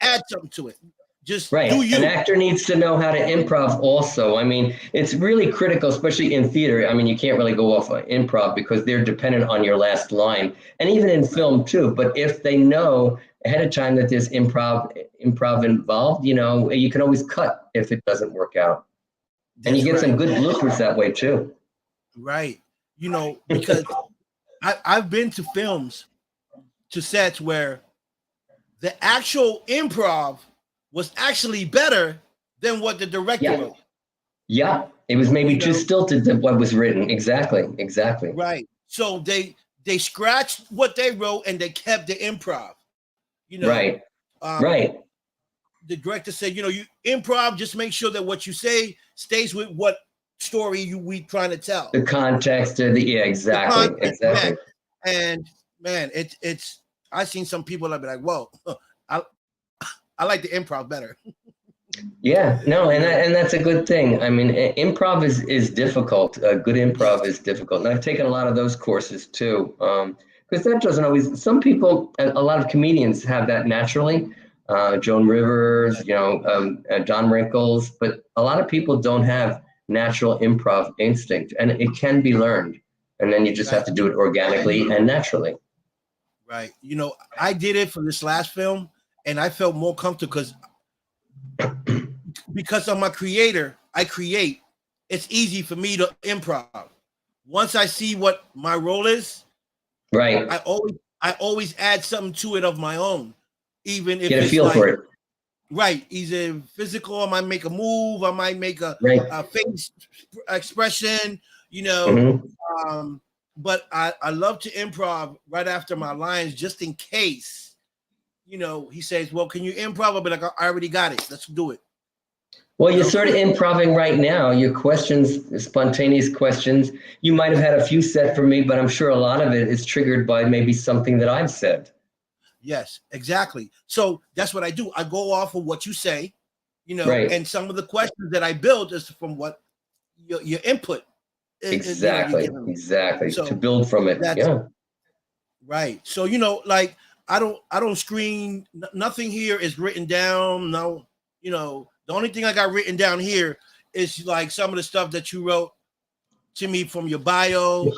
Speaker 1: Add something to it. Just
Speaker 2: right.
Speaker 1: do you.
Speaker 2: An actor needs to know how to improv also. I mean, it's really critical, especially in theater. I mean, you can't really go off improv because they're dependent on your last line, and even in film too. But if they know ahead of time that there's improv involved, you can always cut if it doesn't work out. And you get some good bloopers that way too.
Speaker 1: Right. Because I've been to films, to sets where the actual improv was actually better than what the director wrote.
Speaker 2: Yeah. It was maybe too stilted than what was written. Exactly.
Speaker 1: Right. So they scratched what they wrote and they kept the improv.
Speaker 2: Right. Right.
Speaker 1: The director said, you improv, just make sure that what you say stays with what story we trying to tell.
Speaker 2: The context of exactly.
Speaker 1: The context,
Speaker 2: exactly.
Speaker 1: And man, it's I've seen some people that be like, whoa, I like the improv better.
Speaker 2: Yeah, no, and that's a good thing. I mean, improv is difficult. Good improv is difficult. And I've taken a lot of those courses too. Because that doesn't always, some people, a lot of comedians have that naturally. Joan Rivers, Don Rickles, but a lot of people don't have natural improv instinct, and it can be learned. And then you just have to do it organically and naturally.
Speaker 1: Right. I did it for this last film, and I felt more comfortable because of my creator. I create. It's easy for me to improv. Once I see what my role is,
Speaker 2: right.
Speaker 1: I always add something to it of my own, even if
Speaker 2: get a
Speaker 1: it's
Speaker 2: feel for it.
Speaker 1: Right. Either physical, I might make a move, I might make a face expression,
Speaker 2: Mm-hmm.
Speaker 1: But I love to improv right after my lines, just in case, he says, well, can you improv? I'll be like, I already got it. Let's do it.
Speaker 2: Well, you're sort of improving right now. Your questions, spontaneous questions, you might have had a few set for me, but I'm sure a lot of it is triggered by maybe something that I've said.
Speaker 1: Yes, exactly. So that's what I do. I go off of what you say, and some of the questions that I build is from what your input.
Speaker 2: Exactly. So, to build from it. Yeah.
Speaker 1: Right. So, like I don't screen. Nothing here is written down. No, the only thing I got written down here is like some of the stuff that you wrote to me from your bio.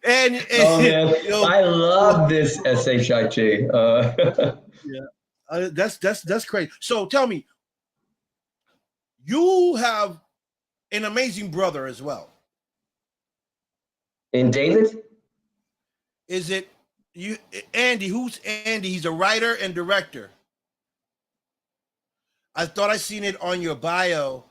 Speaker 1: And
Speaker 2: oh man, I love this SHIT.
Speaker 1: Yeah, that's great. So tell me, you have an amazing brother as well.
Speaker 2: In David?
Speaker 1: Is it you, Andy? Who's Andy? He's a writer and director. I thought I seen it on your bio,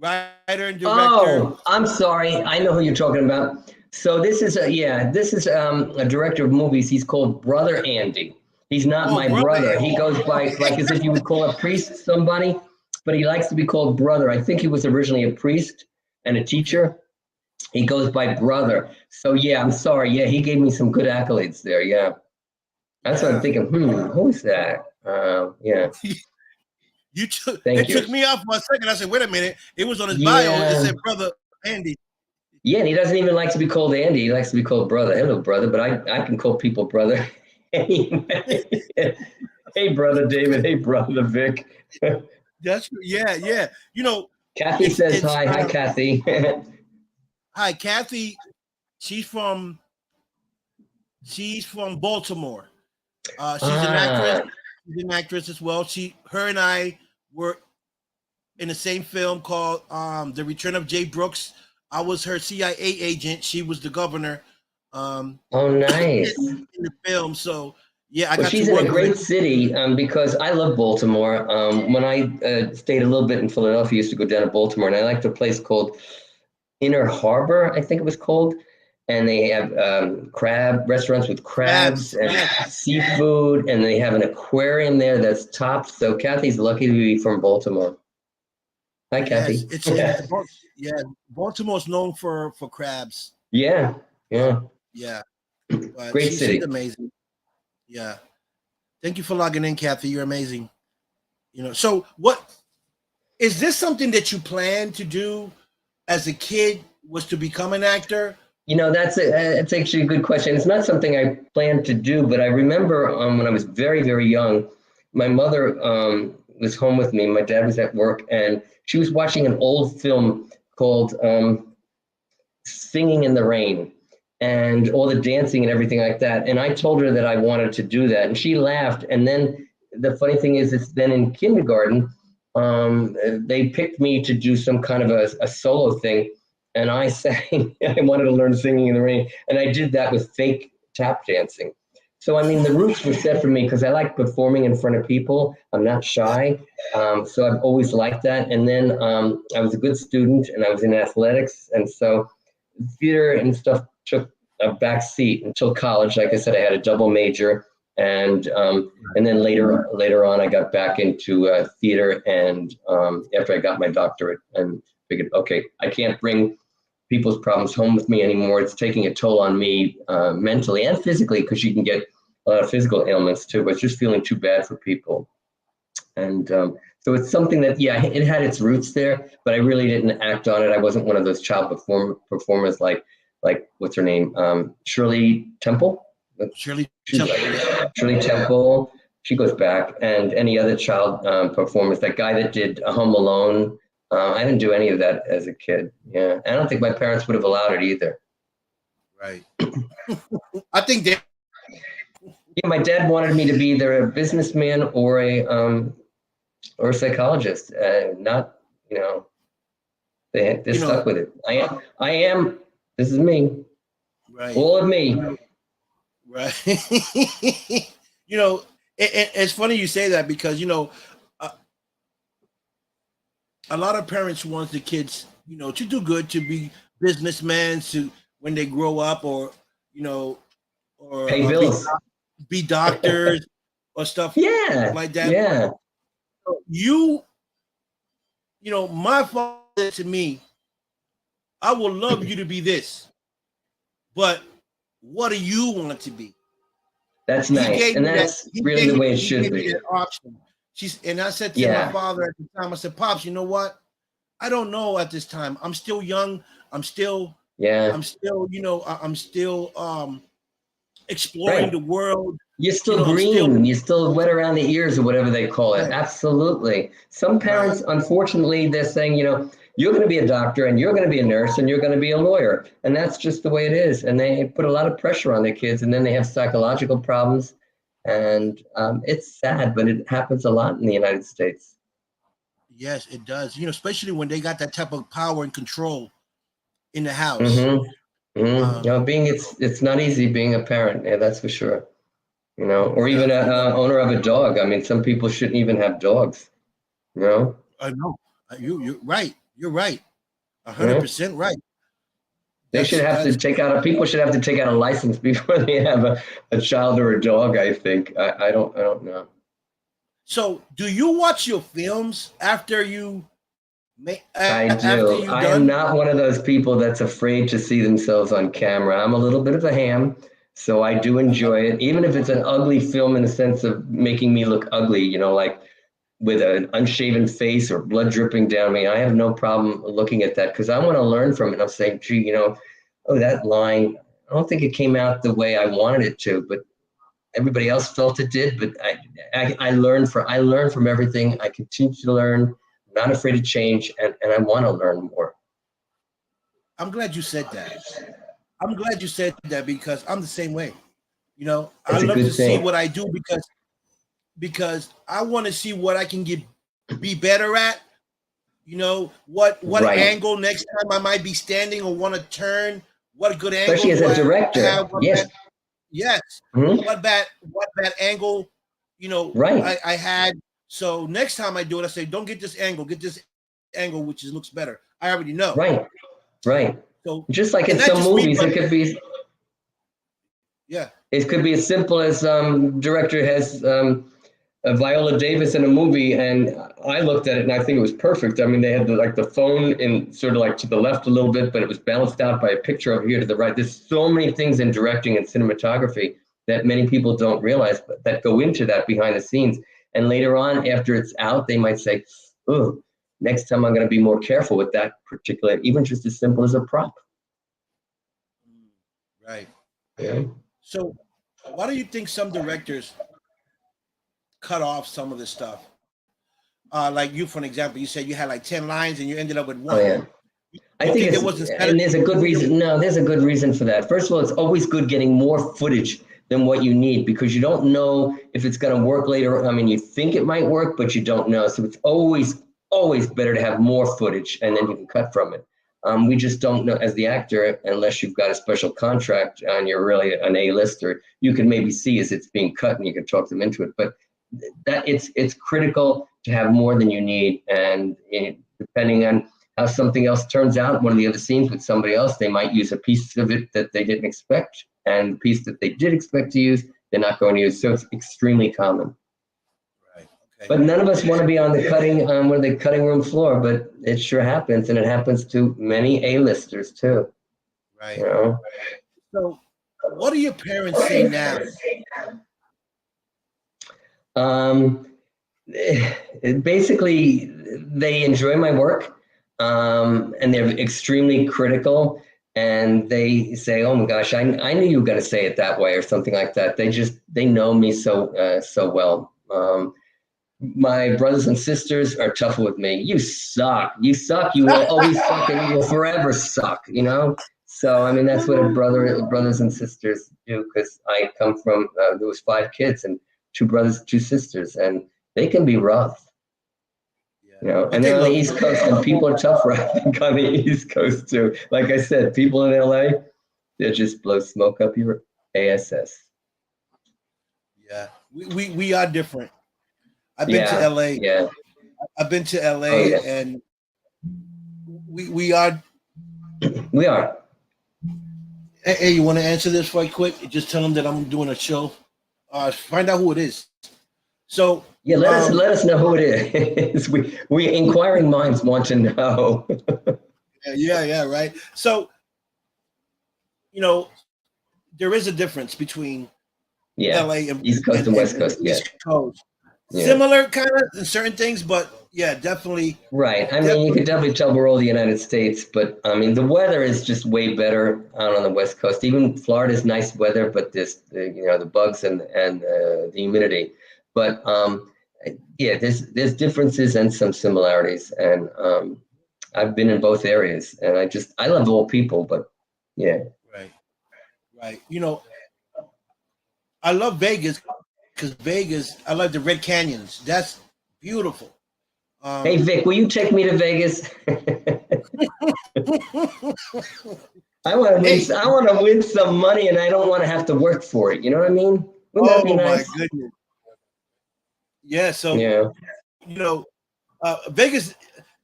Speaker 1: writer and director.
Speaker 2: Oh, I'm sorry. I know who you're talking about. So this is a director of movies. He's called Brother Andy. He's not my brother. He goes by like as if you would call a priest somebody, but he likes to be called brother. I think he was originally a priest and a teacher. He goes by brother. So yeah, I'm sorry. Yeah, he gave me some good accolades there. Yeah. That's what I'm thinking. Who's that? Yeah.
Speaker 1: It took me off for a second. I said, wait a minute. It was on his bio. It said Brother Andy.
Speaker 2: Yeah, and he doesn't even like to be called Andy. He likes to be called brother. Hello, brother. But I can call people brother anyway. Hey, brother David. Hey, brother Vic.
Speaker 1: That's yeah, yeah. You know,
Speaker 2: Kathy
Speaker 1: it's
Speaker 2: says
Speaker 1: it's
Speaker 2: hi. Hi, Kathy.
Speaker 1: hi, Kathy. She's from she's from Baltimore. She's an actress.
Speaker 2: Ah,
Speaker 1: She's an actress as well. Her and I were in the same film called The Return of Jay Brooks. I was her CIA agent. She was the governor
Speaker 2: oh, nice.
Speaker 1: in the film. So yeah, I
Speaker 2: Well,
Speaker 1: got to
Speaker 2: she's in a
Speaker 1: work with her.
Speaker 2: great city because I love Baltimore. When I stayed a little bit in Philadelphia, I used to go down to Baltimore, and I liked a place called Inner Harbor, I think it was called. And they have crab restaurants with
Speaker 1: Crabs,
Speaker 2: crabs and
Speaker 1: crabs.
Speaker 2: seafood, and they have an aquarium there that's topped. So Kathy's lucky to be from Baltimore. Hi,
Speaker 1: Yes,
Speaker 2: Kathy.
Speaker 1: yeah. Baltimore's known for crabs.
Speaker 2: Yeah, yeah,
Speaker 1: Yeah, but
Speaker 2: great
Speaker 1: she's
Speaker 2: city.
Speaker 1: amazing. Yeah. Thank you for logging in, Kathy. You're amazing. So what is this something that you plan to do as a kid was to become an actor?
Speaker 2: That's actually a good question. It's not something I planned to do, but I remember when I was very, very young, my mother was home with me. My dad was at work, and she was watching an old film called Singing in the Rain and all the dancing and everything like that. And I told her that I wanted to do that, and she laughed. And then the funny thing is, it's then in kindergarten, they picked me to do some kind of a solo thing, and I sang. I wanted to learn singing in the rain, and I did that with fake tap dancing. So I mean, the roots were set for me because I like performing in front of people. I'm not
Speaker 1: Yeah.
Speaker 2: shy, so I've always liked that. And then I was a good student, and I was in athletics, and so theater and stuff took a back seat until college. Like I said, I had a double major, and then later on, I got back into theater. And after I got my doctorate, and figured, okay, I can't bring people's problems home with me anymore. It's taking a toll on me mentally and physically because you can get a lot of physical ailments too. But it's just feeling too bad for people. And so it's something that, yeah, it had its roots there, but I really didn't act on it. I wasn't one of those child performers like what's her name, Shirley Temple.
Speaker 1: Shirley
Speaker 2: She's
Speaker 1: Temple. Yeah.
Speaker 2: Shirley Temple. She goes back, and any other child performers. That guy that did Home Alone. I didn't do any of that as a kid. Yeah, I don't think my parents would have allowed it either.
Speaker 1: Right. I think that
Speaker 2: Yeah, my dad wanted me to be either a businessman or a psychologist. Not, they
Speaker 1: you
Speaker 2: stuck
Speaker 1: know.
Speaker 2: with it. I am. This is me.
Speaker 1: Right.
Speaker 2: All of me.
Speaker 1: Right. It's funny you say that because a, a lot of parents want the kids, to do good, to be businessmen, to when they grow up, or you know, or
Speaker 2: Pay bills.
Speaker 1: be doctors or stuff
Speaker 2: Yeah.
Speaker 1: like that.
Speaker 2: Yeah.
Speaker 1: So my father said to me, "I would love you to be this, but what do you want to be?"
Speaker 2: That's
Speaker 1: He
Speaker 2: nice,
Speaker 1: gave
Speaker 2: and
Speaker 1: me that.
Speaker 2: that's really the way it
Speaker 1: He
Speaker 2: should
Speaker 1: gave me
Speaker 2: be.
Speaker 1: that option. And I said to my
Speaker 2: Yeah.
Speaker 1: father at the time, I said, "Pops, you know what? I don't know at this time. I'm still young. I'm still,
Speaker 2: Yeah.
Speaker 1: I'm still, I'm still exploring
Speaker 2: Right.
Speaker 1: the world.
Speaker 2: You're still
Speaker 1: I'm still
Speaker 2: green. You're still wet around the ears or whatever they call it.
Speaker 1: right,
Speaker 2: Absolutely. Some
Speaker 1: right.
Speaker 2: parents, unfortunately, they're saying, you're going to be a doctor and you're going to be a nurse and you're going to be a lawyer. And that's just the way it is. And they put a lot of pressure on their kids, and then they have psychological problems. And it's sad, but it happens a lot in the United States.
Speaker 1: Yes, it does. Especially when they got that type of power and control in the house.
Speaker 2: Mm-hmm. Mm-hmm.
Speaker 1: Um,
Speaker 2: It's not easy being a parent. Yeah, that's for sure. Or
Speaker 1: yeah,
Speaker 2: even a owner of a dog. I mean, some people shouldn't even have dogs. You know?
Speaker 1: I know. You're right. You're right.
Speaker 2: Yeah.
Speaker 1: 100% right.
Speaker 2: They should have to
Speaker 1: That's
Speaker 2: take out people should have to take out a license before they have a child or a dog, I think. I don't know.
Speaker 1: So. Do you watch your films after you make
Speaker 2: I
Speaker 1: after
Speaker 2: do.
Speaker 1: you
Speaker 2: I am
Speaker 1: done?
Speaker 2: not one of those people that's afraid to see themselves on camera. I'm a little bit of a ham, so I do enjoy it, even if it's an ugly film in the sense of making me look ugly, like with an unshaven face or blood dripping down me, I have no problem looking at that because I want to learn from it. I'm saying, gee, oh, that line, I don't think it came out the way I wanted it to, but everybody else felt it did. But I learned from everything. I continue to learn. I'm not afraid to change, and I want to learn more.
Speaker 1: I'm glad you said that. I'm glad you said that because I'm the same way. I love to see what I do because I want to see what I can be better at. What
Speaker 2: Right.
Speaker 1: angle next time I might be standing or want to turn. What good angle?
Speaker 2: Especially as a director. Yes.
Speaker 1: Yes.
Speaker 2: Mm-hmm.
Speaker 1: What bad angle?
Speaker 2: Right.
Speaker 1: I had. So next time I do it, I say, don't get this angle. Get this angle, which looks better. I already know.
Speaker 2: Right. Right.
Speaker 1: So
Speaker 2: just like in some movies, it could be.
Speaker 1: Yeah.
Speaker 2: It could be as simple as director has Viola Davis in a movie, and I looked at it and I think it was perfect. I mean, they had the phone in sort of like to the left a little bit, but it was balanced out by a picture over here to the right. There's so many things in directing and cinematography that many people don't realize, but that go into that behind the scenes. And later on, after it's out, they might say, "Oh, next time I'm going to be more careful with that particular," even just as simple as a prop.
Speaker 1: Right.
Speaker 2: Yeah.
Speaker 1: So, why do you think some directors cut off some of this stuff? Like you, for an example, you said you had like 10 lines and you ended up with one.
Speaker 2: Oh, yeah. I think and there's a good reason. No, there's a good reason for that. First of all, it's always good getting more footage than what you need because you don't know if it's going to work later. I mean, you think it might work, but you don't know. So it's always better to have more footage and then you can cut from it. We just don't know as the actor, unless you've got a special contract and you're really an A-lister, you can maybe see as it's being cut and you can talk them into it. But that it's critical to have more than you need. And depending on how something else turns out, one of the other scenes with somebody else, they might use a piece of it that they didn't expect. And the piece that they did expect to use, they're not going to use. So it's extremely common.
Speaker 1: Right. Okay.
Speaker 2: But none of us want to be on the cutting room floor, but it sure happens. And it happens to many A-listers too.
Speaker 1: Right. So what do your parents say now?
Speaker 2: Basically, they enjoy my work, and they're extremely critical. And they say, "Oh my gosh, I knew you were going to say it that way," or something like that. They know me so well. My brothers and sisters are tougher with me. You suck. You suck. You will always suck, and you will forever suck. So I mean, that's what brothers and sisters do. Because I come from there was 5 kids and 2 brothers, 2 sisters, and they can be rough. And they're on the East Coast, and people are tougher, I think, on the East Coast too. Like I said, people in LA, they just blow smoke up your ass.
Speaker 1: Yeah, we are different. I've been to LA.
Speaker 2: Yeah,
Speaker 1: I've been to LA, and we are.
Speaker 2: We are.
Speaker 1: Hey, you want to answer this right quick? Just tell them that I'm doing a show. Find out who it is. So
Speaker 2: yeah, let us know who it is. we inquiring minds want to know.
Speaker 1: yeah, right. So there is a difference between LA and
Speaker 2: East Coast and West Coast.
Speaker 1: East Coast. Yeah. Similar kind of in certain things, but yeah, definitely.
Speaker 2: Right. I mean, you could definitely tell we're all the United States, but I mean, the weather is just way better out on the West Coast. Even Florida's nice weather, but the bugs and the humidity. But there's differences and some similarities, and I've been in both areas, and I love all people, but yeah.
Speaker 1: Right. I love Vegas. Because Vegas, I love the Red Canyons. That's beautiful.
Speaker 2: Hey Vic, will you take me to Vegas? I want to win some money, and I don't want to have to work for it. You know what I mean? Wouldn't that be nice?
Speaker 1: My goodness. Yeah. So Vegas,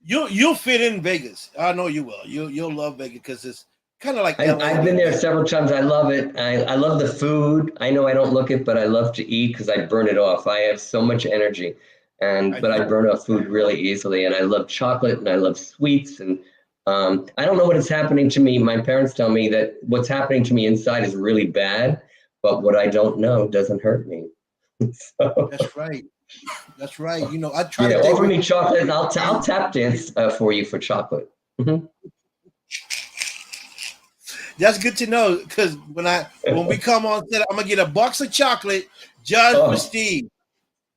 Speaker 1: you'll fit in Vegas. I know you will. You'll love Vegas because it's kind of like
Speaker 2: I've been there several times. I love it. I love the food. I know I don't look it, but I love to eat because I burn it off. I have so much energy, but I burn off food really easily. And I love chocolate and I love sweets. And I don't know what is happening to me. My parents tell me that what's happening to me inside is really bad, but what I don't know doesn't hurt me.
Speaker 1: That's right. That's right. You know, I try
Speaker 2: Yeah,
Speaker 1: to stay
Speaker 2: offer
Speaker 1: away.
Speaker 2: me chocolate, and I'll tap dance for you for chocolate. Mhm.
Speaker 1: That's good to know because when we come on set, I'm gonna get a box of chocolate just for
Speaker 2: Oh,
Speaker 1: Steve.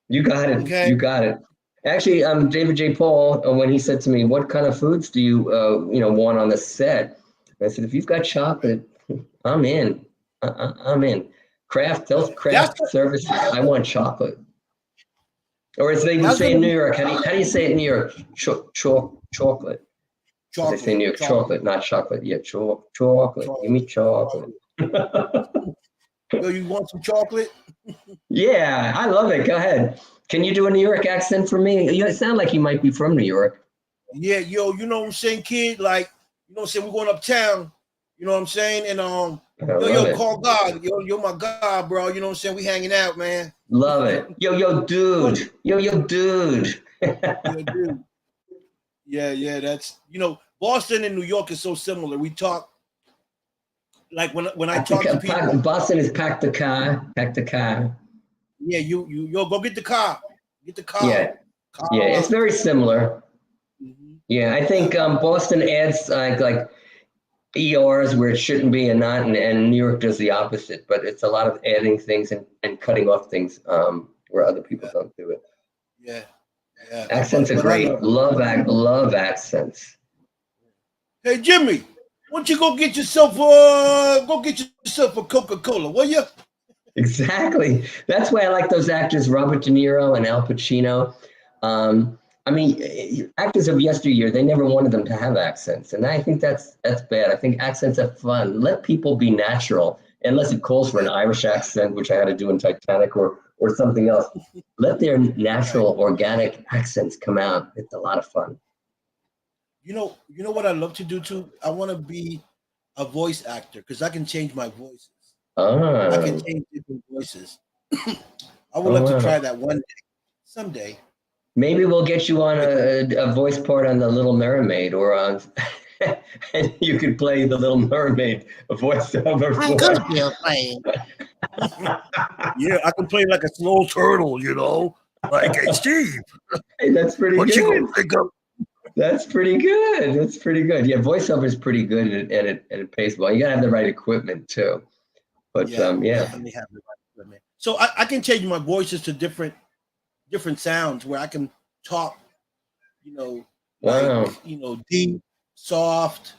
Speaker 2: you got it.
Speaker 1: Okay.
Speaker 2: You got it. Actually, David J. Paul, when he said to me, "What kind of foods do you want on the set?" I said, "If you've got chocolate, I'm in. I'm in. Those
Speaker 1: That's
Speaker 2: craft services. I want chocolate." Or as they would
Speaker 1: that's
Speaker 2: say
Speaker 1: gonna
Speaker 2: in New
Speaker 1: be
Speaker 2: York, how do you say it in New York? Chocolate. As they say in
Speaker 1: chocolate,
Speaker 2: New York,
Speaker 1: chocolate,
Speaker 2: chocolate, not chocolate. Yeah, chocolate. Give
Speaker 1: chocolate,
Speaker 2: me chocolate.
Speaker 1: chocolate. Yo, you want some chocolate?
Speaker 2: Yeah, I love it. Go ahead. Can you do a New York accent for me? You sound like you might be from New York.
Speaker 1: Yeah, yo, you know what I'm saying, kid? Like, you know what I'm saying? We're going uptown. You know what I'm saying? And
Speaker 2: I
Speaker 1: yo,
Speaker 2: love it.
Speaker 1: call God. You're my God, bro. You know what I'm saying? We hanging out, man.
Speaker 2: Love it. Yo,
Speaker 1: What?
Speaker 2: dude. Yo, dude.
Speaker 1: Yeah, dude. Yeah. That's Boston and New York is so similar. We talk like when I talk to people.
Speaker 2: Boston is pack the car. Pack the car.
Speaker 1: Yeah, yo, go get the car. Get the car.
Speaker 2: Yeah, yeah. It's
Speaker 1: Car.
Speaker 2: very similar. Yeah, I
Speaker 1: Yeah.
Speaker 2: think Boston adds like ERs where it shouldn't be and not, and New York does the opposite. But it's a lot of adding things and cutting off things where other people don't do it.
Speaker 1: Yeah. Yeah.
Speaker 2: Accents are
Speaker 1: But I
Speaker 2: great.
Speaker 1: love it.
Speaker 2: Love accents.
Speaker 1: Hey Jimmy, why don't you go get yourself a Coca-Cola, will you?
Speaker 2: Exactly. That's why I like those actors, Robert De Niro and Al Pacino. I mean, actors of yesteryear, they never wanted them to have accents, and I think that's bad. I think accents are fun. Let people be natural, unless it calls for an
Speaker 1: Yeah.
Speaker 2: Irish accent, which I had to do in Titanic, or something else. Let their
Speaker 1: Right.
Speaker 2: natural, organic accents come out. It's a lot of fun.
Speaker 1: You know what I love to do too? I want to be a voice actor because I can change my voices. I can
Speaker 2: Oh,
Speaker 1: change different voices. I would
Speaker 2: oh
Speaker 1: love to try
Speaker 2: wow.
Speaker 1: that one day, someday.
Speaker 2: Maybe we'll get you on
Speaker 1: Like,
Speaker 2: a voice part on The Little Mermaid, or on, and you could play The Little Mermaid, a voiceover
Speaker 1: I
Speaker 2: for.
Speaker 1: could be a plane. Yeah, I can play like a slow turtle, like hey Steve,
Speaker 2: Hey, that's pretty
Speaker 1: what you gonna
Speaker 2: good.
Speaker 1: pick up?
Speaker 2: That's pretty good. That's pretty good. Yeah, voiceover is pretty good, and it pays well. You gotta have the right equipment too. But
Speaker 1: Yeah,
Speaker 2: yeah.
Speaker 1: definitely have the right equipment. So I can change my voices to different sounds where I can talk, you know, like
Speaker 2: Wow.
Speaker 1: deep, soft.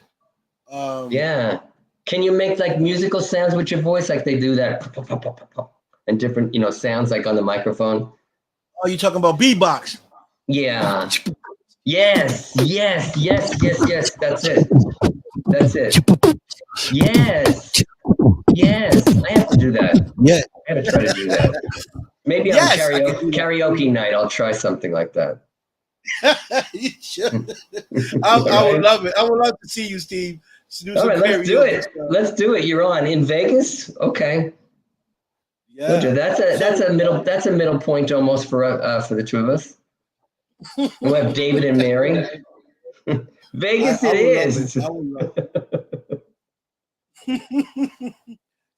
Speaker 1: Um,
Speaker 2: Yeah. Can you make like musical sounds with your voice, like they do that, and different sounds like on the microphone?
Speaker 1: are you talking about beatbox?
Speaker 2: Yeah. Yes. Yes. Yes. Yes. Yes. That's it. That's it. Yes. Yes. I have to do that.
Speaker 1: Yeah.
Speaker 2: I gotta try to do that. Maybe on
Speaker 1: Yes, I can do
Speaker 2: karaoke night, I'll try something like that.
Speaker 1: that. You should.
Speaker 2: All
Speaker 1: I would
Speaker 2: right.
Speaker 1: love it. I would love to see you, Steve, do
Speaker 2: All
Speaker 1: some
Speaker 2: right, let's do
Speaker 1: karaoke
Speaker 2: it.
Speaker 1: stuff.
Speaker 2: Let's do it. You're on in Vegas. Okay. We'll do
Speaker 1: Yeah.
Speaker 2: that's
Speaker 1: So
Speaker 2: a middle point almost for the two of us. We'll have David and Mary. Vegas
Speaker 1: I
Speaker 2: it
Speaker 1: would love it.
Speaker 2: is.
Speaker 1: I would love it.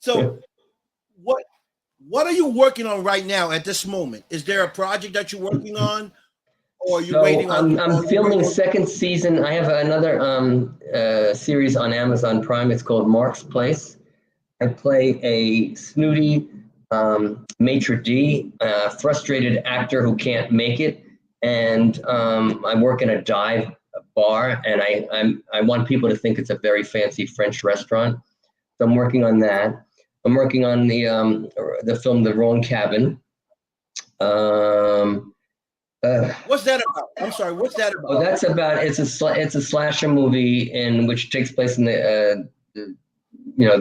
Speaker 1: So what what are you working on right now at this moment? Is there a project that you're working on, or are you
Speaker 2: So
Speaker 1: waiting on?
Speaker 2: I'm
Speaker 1: Are you
Speaker 2: filming
Speaker 1: waiting?
Speaker 2: second season. I have another series on Amazon Prime. It's called Mark's Place. I play a snooty maitre d, frustrated actor who can't make it, and I work in a dive bar, and I want people to think it's a very fancy French restaurant. So I'm working on that. I'm working on the film The Wrong Cabin. Um, uh,
Speaker 1: What's that about? I'm sorry. What's that
Speaker 2: oh,
Speaker 1: about?
Speaker 2: that's about it's a slasher movie in which takes place in the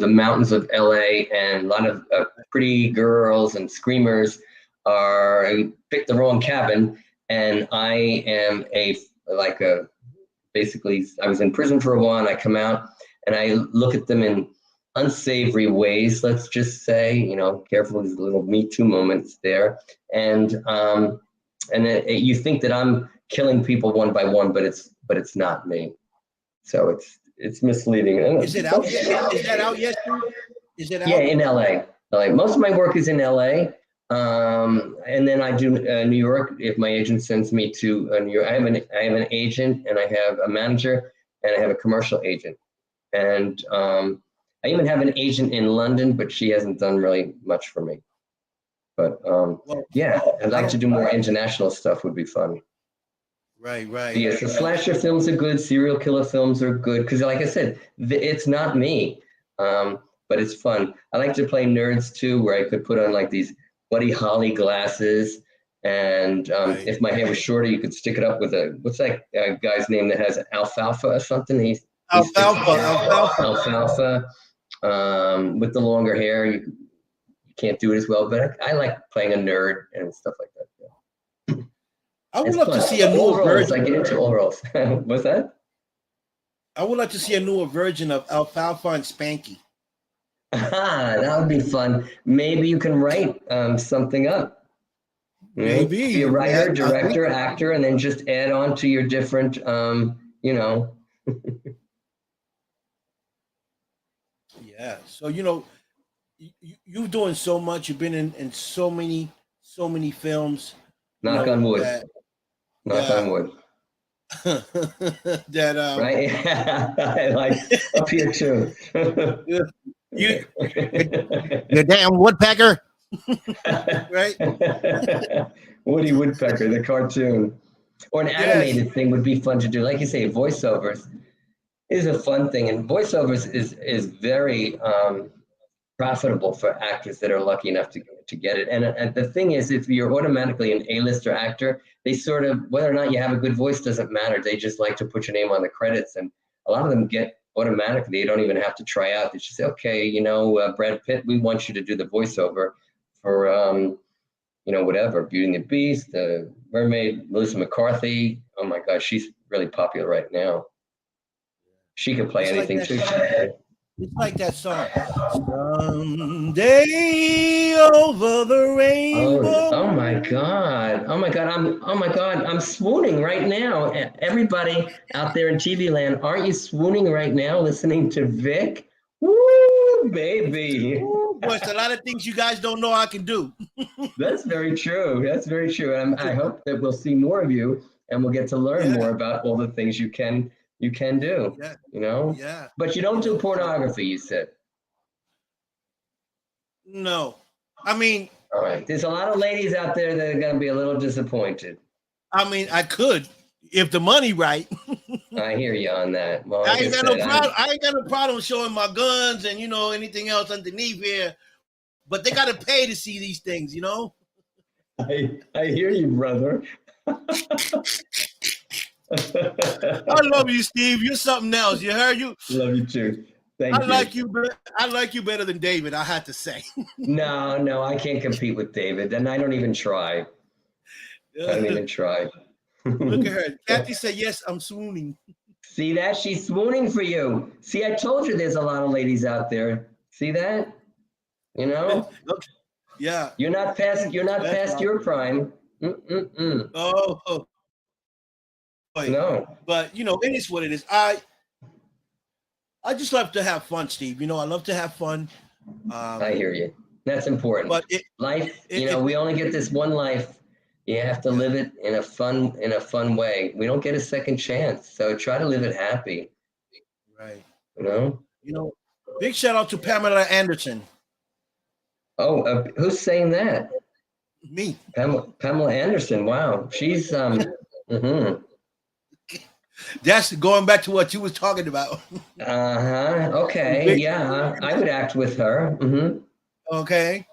Speaker 2: mountains of LA, and a lot of pretty girls and screamers are picked the wrong cabin, and I am like a basically I was in prison for a while, and I come out and I look at them in unsavory ways. Let's just say, careful, these little Me Too moments there, and you think that I'm killing people one by one, but it's not me. So it's misleading.
Speaker 1: Is it out yet? Is that out yet, Steve? Is it
Speaker 2: Yeah,
Speaker 1: out?
Speaker 2: in LA. Most of my work is in LA. And then I do New York if my agent sends me to New York. I have an agent, and I have a manager, and I have a commercial agent. And I even have an agent in London, but she hasn't done really much for me. But
Speaker 1: Well,
Speaker 2: yeah, I'd
Speaker 1: I
Speaker 2: like to
Speaker 1: don't.
Speaker 2: do more international stuff. Would be fun.
Speaker 1: Right, right.
Speaker 2: Yes, the slasher films are good. Serial killer films are good because, like I said, it's not me, but it's fun. I like to play nerds too, where I could put on like these Buddy Holly glasses, and
Speaker 1: Right.
Speaker 2: if my hair was shorter, you could stick it up with a what's that guy's name that has alfalfa or something? He sticks his
Speaker 1: Alfalfa,
Speaker 2: hair
Speaker 1: alfalfa.
Speaker 2: alfalfa. With the longer hair, you can't do it as well. But I like playing a nerd and stuff like that. Yeah.
Speaker 1: I would
Speaker 2: It's
Speaker 1: love to
Speaker 2: fun.
Speaker 1: see a
Speaker 2: All
Speaker 1: newer
Speaker 2: roles. I
Speaker 1: version.
Speaker 2: get into all roles. What's that?
Speaker 1: I would like to see a newer version of Alfalfa and Spanky.
Speaker 2: Ah, that would be fun. Maybe you can write something up. You know, be
Speaker 1: Maybe.
Speaker 2: a
Speaker 1: Yeah,
Speaker 2: writer, director, actor, and then just add on to your different, you know.
Speaker 1: yeah. So you're doing so much. You've been in so many films.
Speaker 2: Knock on wood.
Speaker 1: That
Speaker 2: Knock
Speaker 1: yeah.
Speaker 2: on wood.
Speaker 1: that
Speaker 2: Right? I like up here too.
Speaker 1: you you you damn woodpecker, right?
Speaker 2: Woody Woodpecker, the cartoon. Or an
Speaker 1: Yes.
Speaker 2: animated thing would be fun to do. Like you say, voiceovers is a fun thing, and voiceovers is very profitable for actors that are lucky enough to get it. And the thing is, if you're automatically an A-lister actor, they sort of, whether or not you have a good voice doesn't matter. They just like to put your name on the credits, and a lot of them get automatically. They don't even have to try out. They just say, okay, Brad Pitt, we want you to do the voiceover for whatever, Beauty and the Beast, the Mermaid, Melissa McCarthy. Oh my gosh, she's really popular right now. She could play
Speaker 1: It's like
Speaker 2: anything
Speaker 1: that.
Speaker 2: too.
Speaker 1: It's like that song. Someday over the
Speaker 2: Oh,
Speaker 1: rainbow.
Speaker 2: oh my God. Oh my God. I'm swooning right now. Everybody out there in TV land, aren't you swooning right now listening to Vic? Woo, baby.
Speaker 1: Ooh, boy, it's a lot of things you guys don't know I can do.
Speaker 2: That's very true. That's very true. I hope that we'll see more of you and we'll get to learn
Speaker 1: Yeah,
Speaker 2: more about all the things you can do,
Speaker 1: yeah,
Speaker 2: you know?
Speaker 1: yeah.
Speaker 2: But you don't do pornography, you said.
Speaker 1: No, I mean,
Speaker 2: All right. There's a lot of ladies out there that are going to be a little disappointed.
Speaker 1: I could if the money right.
Speaker 2: I hear you on that. Well, like I said,
Speaker 1: I ain't got no problem showing my guns and anything else underneath here, but they got to pay to see these things.
Speaker 2: I hear you, brother.
Speaker 1: I love you, Steve. You're something else. You heard you.
Speaker 2: Love you too. Thank
Speaker 1: I
Speaker 2: you.
Speaker 1: like you. I like you better than David. I had to say.
Speaker 2: No, I can't compete with David, and I don't even try. I don't even try.
Speaker 1: Look at her. Kathy said, "Yes, I'm swooning."
Speaker 2: See that? She's swooning for you. See, I told you there's a lot of ladies out there. See that? You know?
Speaker 1: Yeah.
Speaker 2: You're not past your prime.
Speaker 1: Oh, boy.
Speaker 2: No.
Speaker 1: But it is what it is. I just love to have fun, Steve. I love to have fun.
Speaker 2: I hear you. That's important.
Speaker 1: But
Speaker 2: Life, we only get this one life. You have to live it in a fun way. We don't get a second chance. So try to live it happy.
Speaker 1: Right.
Speaker 2: You know?
Speaker 1: Big shout out to Pamela Anderson.
Speaker 2: Oh, who's saying that?
Speaker 1: Me.
Speaker 2: Pamela Anderson. Wow. She's
Speaker 1: That's going back to what you was talking about.
Speaker 2: Okay. Yeah. I would act with her.
Speaker 1: Okay.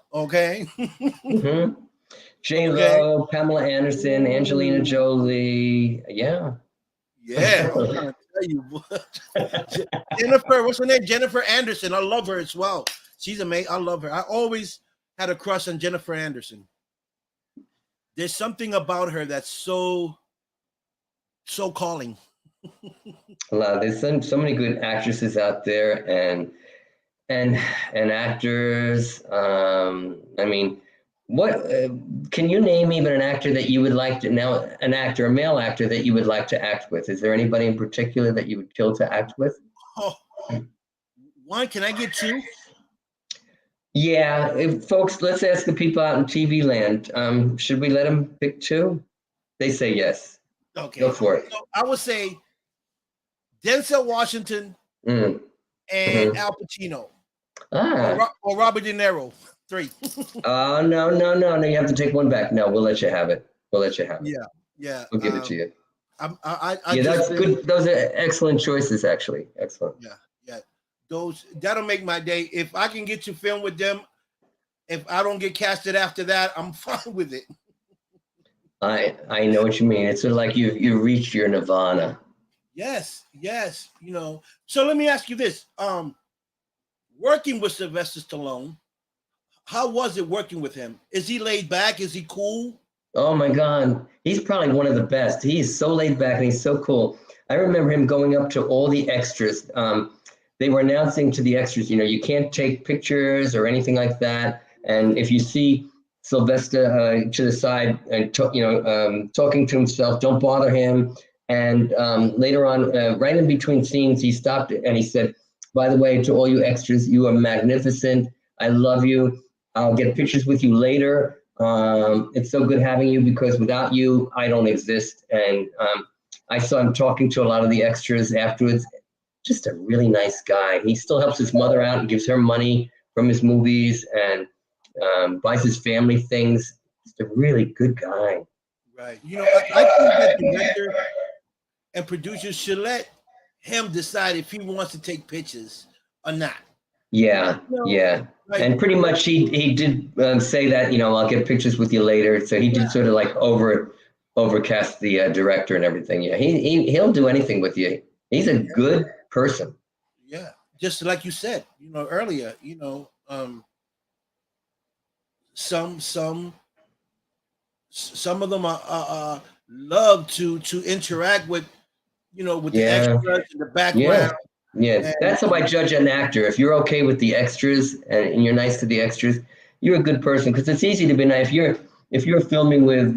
Speaker 2: J-Lo, Pamela Anderson, Angelina Jolie. Yeah.
Speaker 1: Yeah. I'm trying to tell you what. Jennifer, what's her name? Jennifer Anderson. I love her as well. She's amazing. I love her. I always had a crush on Jennifer Anderson. There's something about her that's so calling.
Speaker 2: There's so many good actresses out there and actors. I mean, what can you name even an actor that you would like to now? An actor, a male actor that you would like to act with? Is there anybody in particular that you would kill to act with?
Speaker 1: Oh, one, can I get two?
Speaker 2: Yeah, folks, let's ask the people out in TV land. Should we let them pick two? They say yes. Go
Speaker 1: Okay,
Speaker 2: for it.
Speaker 1: so I would say Denzel Washington
Speaker 2: Mm,
Speaker 1: and
Speaker 2: mhm.
Speaker 1: Al Pacino,
Speaker 2: Ah,
Speaker 1: or Robert De Niro. Three.
Speaker 2: no, no, no, no. You have to take one back. No, we'll let you have it. We'll let you have it.
Speaker 1: Yeah, yeah.
Speaker 2: We'll give it to you.
Speaker 1: I
Speaker 2: Yeah,
Speaker 1: just
Speaker 2: that's
Speaker 1: been,
Speaker 2: good. Those are excellent choices, actually. Excellent.
Speaker 1: yeah, yeah. Those that'll make my day. If I can get to film with them, if I don't get casted after that, I'm fine with it.
Speaker 2: I know what you mean. It's sort of like you reached your nirvana.
Speaker 1: Yes, yes. So let me ask you this: working with Sylvester Stallone, how was it working with him? Is he laid back? Is he cool?
Speaker 2: Oh my God, he's probably one of the best. He's so laid back and he's so cool. I remember him going up to all the extras. They were announcing to the extras, you can't take pictures or anything like that. And if you see Sylvester to the side and talking to himself, don't bother him. And later on, right in between scenes, he stopped and he said, "By the way, to all you extras, you are magnificent. I love you. I'll get pictures with you later. It's so good having you because without you, I don't exist." And I saw him talking to a lot of the extras afterwards. Just a really nice guy. He still helps his mother out and gives her money from his movies and buys his family things. Just a really good guy.
Speaker 1: Right. I think that directors and producers should let him decide if he wants to take pictures or not.
Speaker 2: Yeah,
Speaker 1: You know,
Speaker 2: yeah.
Speaker 1: like
Speaker 2: And pretty much he did say that, I'll get pictures with you later. So he did sort of like overcast the director and everything. Yeah, he'll do anything with you. He's a good person.
Speaker 1: yeah, just like you said, earlier, some of them love to interact with the
Speaker 2: Yeah,
Speaker 1: extras in the
Speaker 2: yeah,
Speaker 1: background,
Speaker 2: yeah.
Speaker 1: and
Speaker 2: That's how I judge an actor. If you're okay with the extras and you're nice to the extras, you're a good person. Because it's easy to be nice. If you're filming with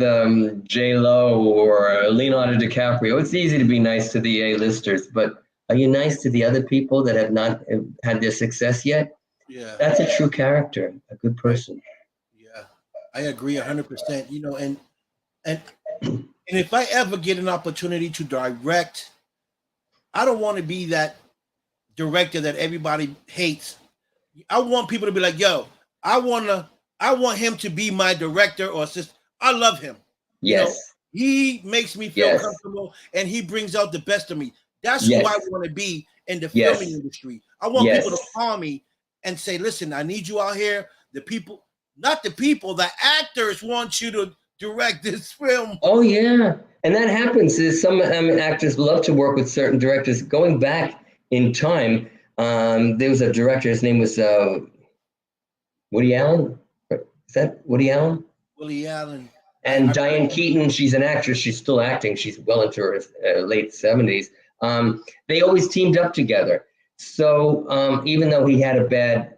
Speaker 2: J Lo or Leonardo DiCaprio, it's easy to be nice to the A-listers. But are you nice to the other people that have not had their success yet?
Speaker 1: yeah,
Speaker 2: That's a true character, a good
Speaker 1: right,
Speaker 2: person.
Speaker 1: yeah, I agree 100%. And and if I ever get an opportunity to direct, I don't want to be that director that everybody hates. I want people to be like, "Yo, I wanna, I want him to be my director or assistant. I love him. You know,
Speaker 2: Yes,
Speaker 1: he makes me feel
Speaker 2: yes,
Speaker 1: comfortable, and he brings out the best of me. That's who I
Speaker 2: yes,
Speaker 1: want to be in the filming
Speaker 2: yes,
Speaker 1: industry. I want people to
Speaker 2: yes.
Speaker 1: call me and say, "Listen, I need you out here. The people, not the people, the actors want you to direct this film."
Speaker 2: Oh yeah, and that happens. Is some actors love to work with certain directors. Going back in time, there was a director. His name was Woody Allen. Is that Woody Allen?
Speaker 1: Willie Allen,
Speaker 2: And
Speaker 1: I
Speaker 2: Diane Keaton. She's an actress. She's still acting. She's well into her late 70s. They always teamed up together. So even though he had a bad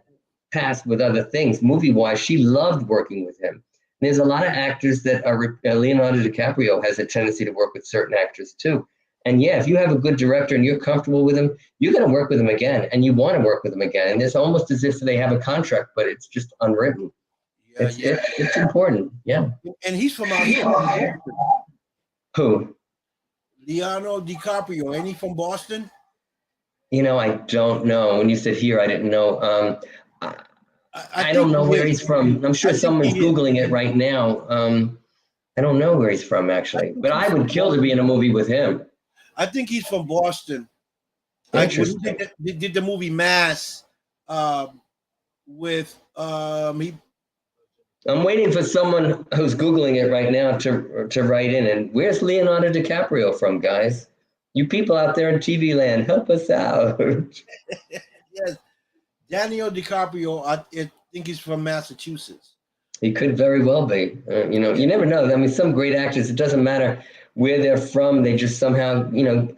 Speaker 2: past with other things, movie wise, she loved working with him. There's a lot of actors that are Leonardo DiCaprio has a tendency to work with certain actors too. And yeah, if you have a good director and you're comfortable with him, you're going to work with him again and you want to work with him again. And it's almost as if they have a contract, but it's just unwritten.
Speaker 1: yeah,
Speaker 2: It's
Speaker 1: yeah,
Speaker 2: it's, it's important. Yeah.
Speaker 1: and he's from out here, from Boston.
Speaker 2: Who?
Speaker 1: Leonardo DiCaprio, ain't he from Boston?
Speaker 2: I don't know. When you said here, I didn't know. I,
Speaker 1: I
Speaker 2: I
Speaker 1: think
Speaker 2: don't know
Speaker 1: he
Speaker 2: where
Speaker 1: is.
Speaker 2: he's from. I'm sure
Speaker 1: I think
Speaker 2: someone's
Speaker 1: he is.
Speaker 2: Googling it right now. I don't know where he's from
Speaker 1: I
Speaker 2: actually,
Speaker 1: think
Speaker 2: but
Speaker 1: he's
Speaker 2: I
Speaker 1: from
Speaker 2: would kill to be in a
Speaker 1: Boston.
Speaker 2: movie with him.
Speaker 1: I think he's from Boston. When he
Speaker 2: Interesting.
Speaker 1: did the movie Mass, with he
Speaker 2: I'm waiting for someone who's Googling it right now to write in. And where's Leonardo DiCaprio from, guys? You people out there in TV land, help us out.
Speaker 1: yes, Daniel DiCaprio. I think he's from Massachusetts.
Speaker 2: He could very well be.
Speaker 1: Yeah,
Speaker 2: You never know. I mean, some great actors, it doesn't matter where they're from. They just somehow,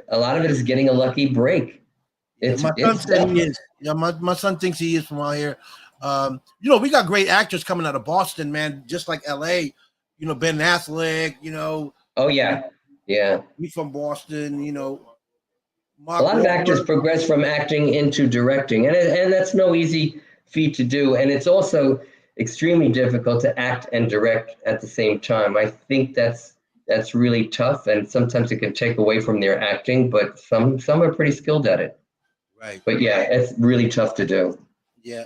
Speaker 2: a lot of it is getting a lucky break.
Speaker 1: yeah.
Speaker 2: It's
Speaker 1: My son
Speaker 2: it's
Speaker 1: said
Speaker 2: tough.
Speaker 1: he is. Yeah, my son thinks he is from out here. We got great actors coming out of Boston, man. Just like L.A. Ben Affleck.
Speaker 2: Oh yeah, yeah.
Speaker 1: He's from Boston.
Speaker 2: A
Speaker 1: Mark
Speaker 2: lot of actors
Speaker 1: Wahlberg.
Speaker 2: progress from acting into directing, and that's no easy feat to do, and it's also extremely difficult to act and direct at the same time. I think that's really tough, and sometimes it can take away from their acting, but some are pretty skilled at it.
Speaker 1: Right.
Speaker 2: But yeah, it's really tough to do.
Speaker 1: Yeah,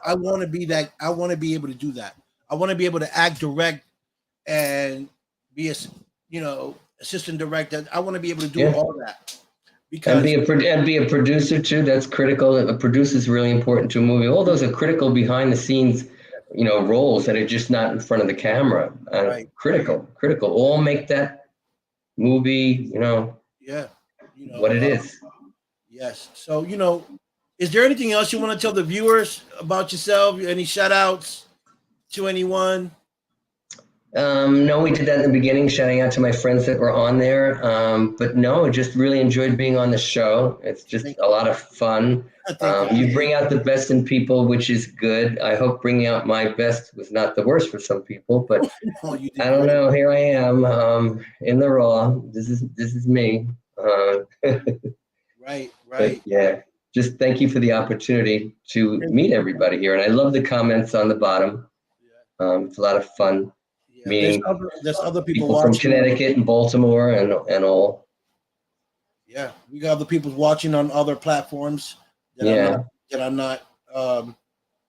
Speaker 1: I want to be that. I want to be able to do that. I want to be able to act, direct, and be a assistant director. I want to be able to do
Speaker 2: Yeah.
Speaker 1: all that
Speaker 2: And
Speaker 1: because
Speaker 2: be a producer too. That's critical. A producer is really important to a movie. All those are critical behind the scenes, roles that are just not in front of the camera.
Speaker 1: right,
Speaker 2: Critical. All make that movie,
Speaker 1: yeah,
Speaker 2: what it is.
Speaker 1: yes. So is there anything else you want to tell the viewers about yourself? Any shout outs to anyone?
Speaker 2: No, we did that in the beginning, shouting out to my friends that were on there. But no, just really enjoyed being on the show. It's just
Speaker 1: Thank
Speaker 2: a lot of fun.
Speaker 1: Thank you.
Speaker 2: You bring out the best in people, which is good. I hope bringing out my best was not the worst for some people, but
Speaker 1: Oh, you did
Speaker 2: I don't
Speaker 1: great.
Speaker 2: know. Here I am in the raw. This is me.
Speaker 1: Right,
Speaker 2: But
Speaker 1: right.
Speaker 2: yeah, just thank you for the opportunity to meet everybody here, and I love the comments on the bottom. It's a lot of fun
Speaker 1: Yeah,
Speaker 2: meeting
Speaker 1: there's other people
Speaker 2: people from
Speaker 1: watching.
Speaker 2: Connecticut and Baltimore and all.
Speaker 1: Yeah, we got other people watching on other platforms that
Speaker 2: Yeah.
Speaker 1: are not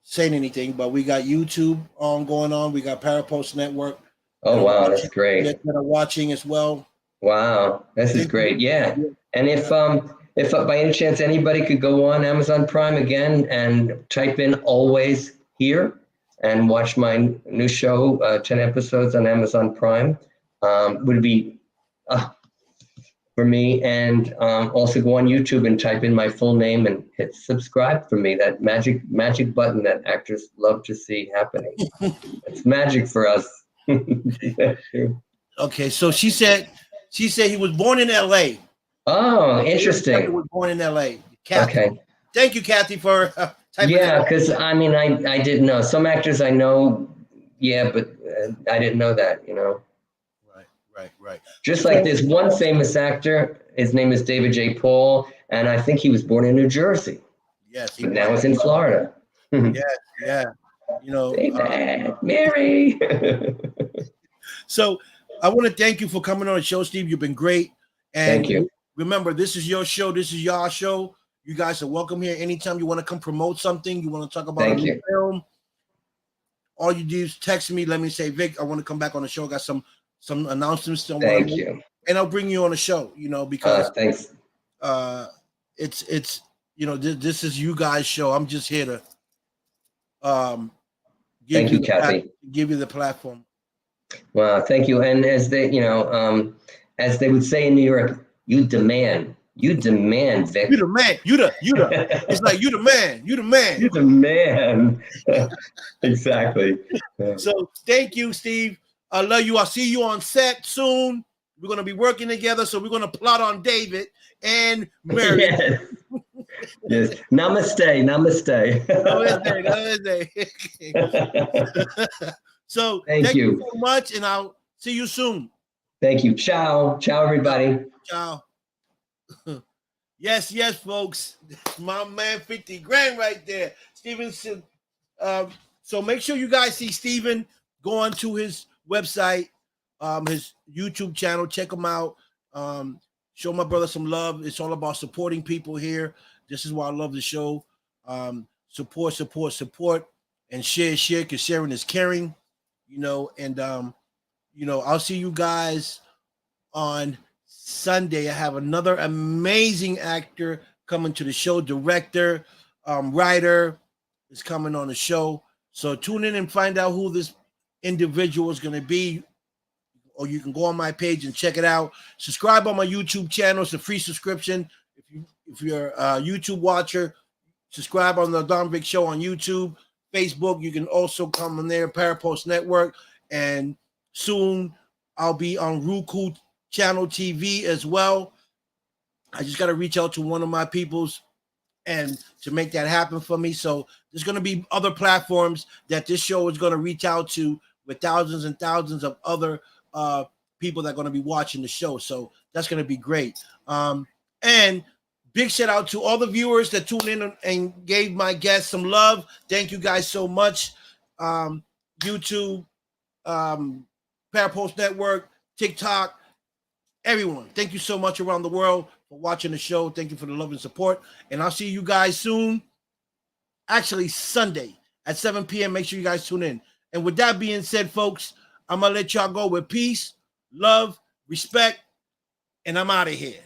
Speaker 1: saying anything, but we got YouTube on going on. We got Parapost Network that
Speaker 2: Oh
Speaker 1: are
Speaker 2: wow, that's
Speaker 1: watching,
Speaker 2: great.
Speaker 1: that are watching as well.
Speaker 2: Wow, this is
Speaker 1: Thank you.
Speaker 2: great. Yeah.
Speaker 1: Yeah,
Speaker 2: And if by any chance anybody could go on Amazon Prime again and type in Always Here and watch my new show, 10 episodes on Amazon Prime, would be for me. And also go on YouTube and type in my full name and hit subscribe for me. That magic button that actors love to see happening. It's magic for us.
Speaker 1: Okay, so she said he was born in L.A.
Speaker 2: Oh,
Speaker 1: He
Speaker 2: interesting.
Speaker 1: was born in L.A. Kathy.
Speaker 2: Okay.
Speaker 1: Thank you, Kathy, for typing
Speaker 2: Yeah,
Speaker 1: that.
Speaker 2: because I mean, I didn't know. Some actors I know, yeah, but I didn't know that.
Speaker 1: Right.
Speaker 2: Just like
Speaker 1: So
Speaker 2: there's one famous actor, his name is David J. Paul, and I think he was born in New Jersey,
Speaker 1: yes, he
Speaker 2: but
Speaker 1: was.
Speaker 2: now he's in Florida.
Speaker 1: Yeah.
Speaker 2: David, Mary.
Speaker 1: So I want to thank you for coming on the show, Steve. You've been great.
Speaker 2: Thank
Speaker 1: And
Speaker 2: you.
Speaker 1: remember, this is your show. This is your show. You guys are welcome here anytime you want to come promote something. You want to talk about a new film. All you do is text me. Let me say, Vic, I want to come back on the show. I got some announcements.
Speaker 2: Thank you.
Speaker 1: And I'll bring you on the show. Because
Speaker 2: thanks.
Speaker 1: it's this is you guys' show. I'm just here to
Speaker 2: Thank you, Kathy.
Speaker 1: give you the platform.
Speaker 2: Wow, thank you. And as they would say in New York, you demand, Vic.
Speaker 1: You the man. You the. It's like you the man. You the man.
Speaker 2: You're the man. Exactly.
Speaker 1: So thank you, Steve. I love you. I'll see you on set soon. We're gonna be working together, so we're gonna plot on David and Mary.
Speaker 2: Yes. Yes. Namaste.
Speaker 1: So
Speaker 2: thank you
Speaker 1: so much, and I'll see you soon.
Speaker 2: Thank you. Ciao, everybody.
Speaker 1: Ciao. Yes, folks. My man, 50 grand right there, Steven. So make sure you guys see Steven. Go on to his website, his YouTube channel. Check him out. Show my brother some love. It's all about supporting people here. This is why I love the show. Support, and share, because sharing is caring. And I'll see you guys on Sunday. I have another amazing actor coming to the show, director, writer is coming on the show. So tune in and find out who this individual is going to be, or you can go on my page and check it out. Subscribe on my YouTube channel. It's a free subscription. If you're a YouTube watcher, subscribe on the Don Vic Show on YouTube, Facebook. You can also come on there, Parapost Network, and soon I'll be on Roku Channel TV as well. I just got to reach out to one of my peoples and to make that happen for me. So there's going to be other platforms that this show is going to reach out to, with thousands and thousands of other people that are going to be watching the show. So that's going to be great. And Big shout out to all the viewers that tuned in and gave my guests some love. Thank you guys so much. YouTube, Parapost Network, TikTok, everyone. Thank you so much around the world for watching the show. Thank you for the love and support. And I'll see you guys soon. Actually, Sunday at 7 p.m. Make sure you guys tune in. And with that being said, folks, I'm going to let y'all go with peace, love, respect, and I'm out of here.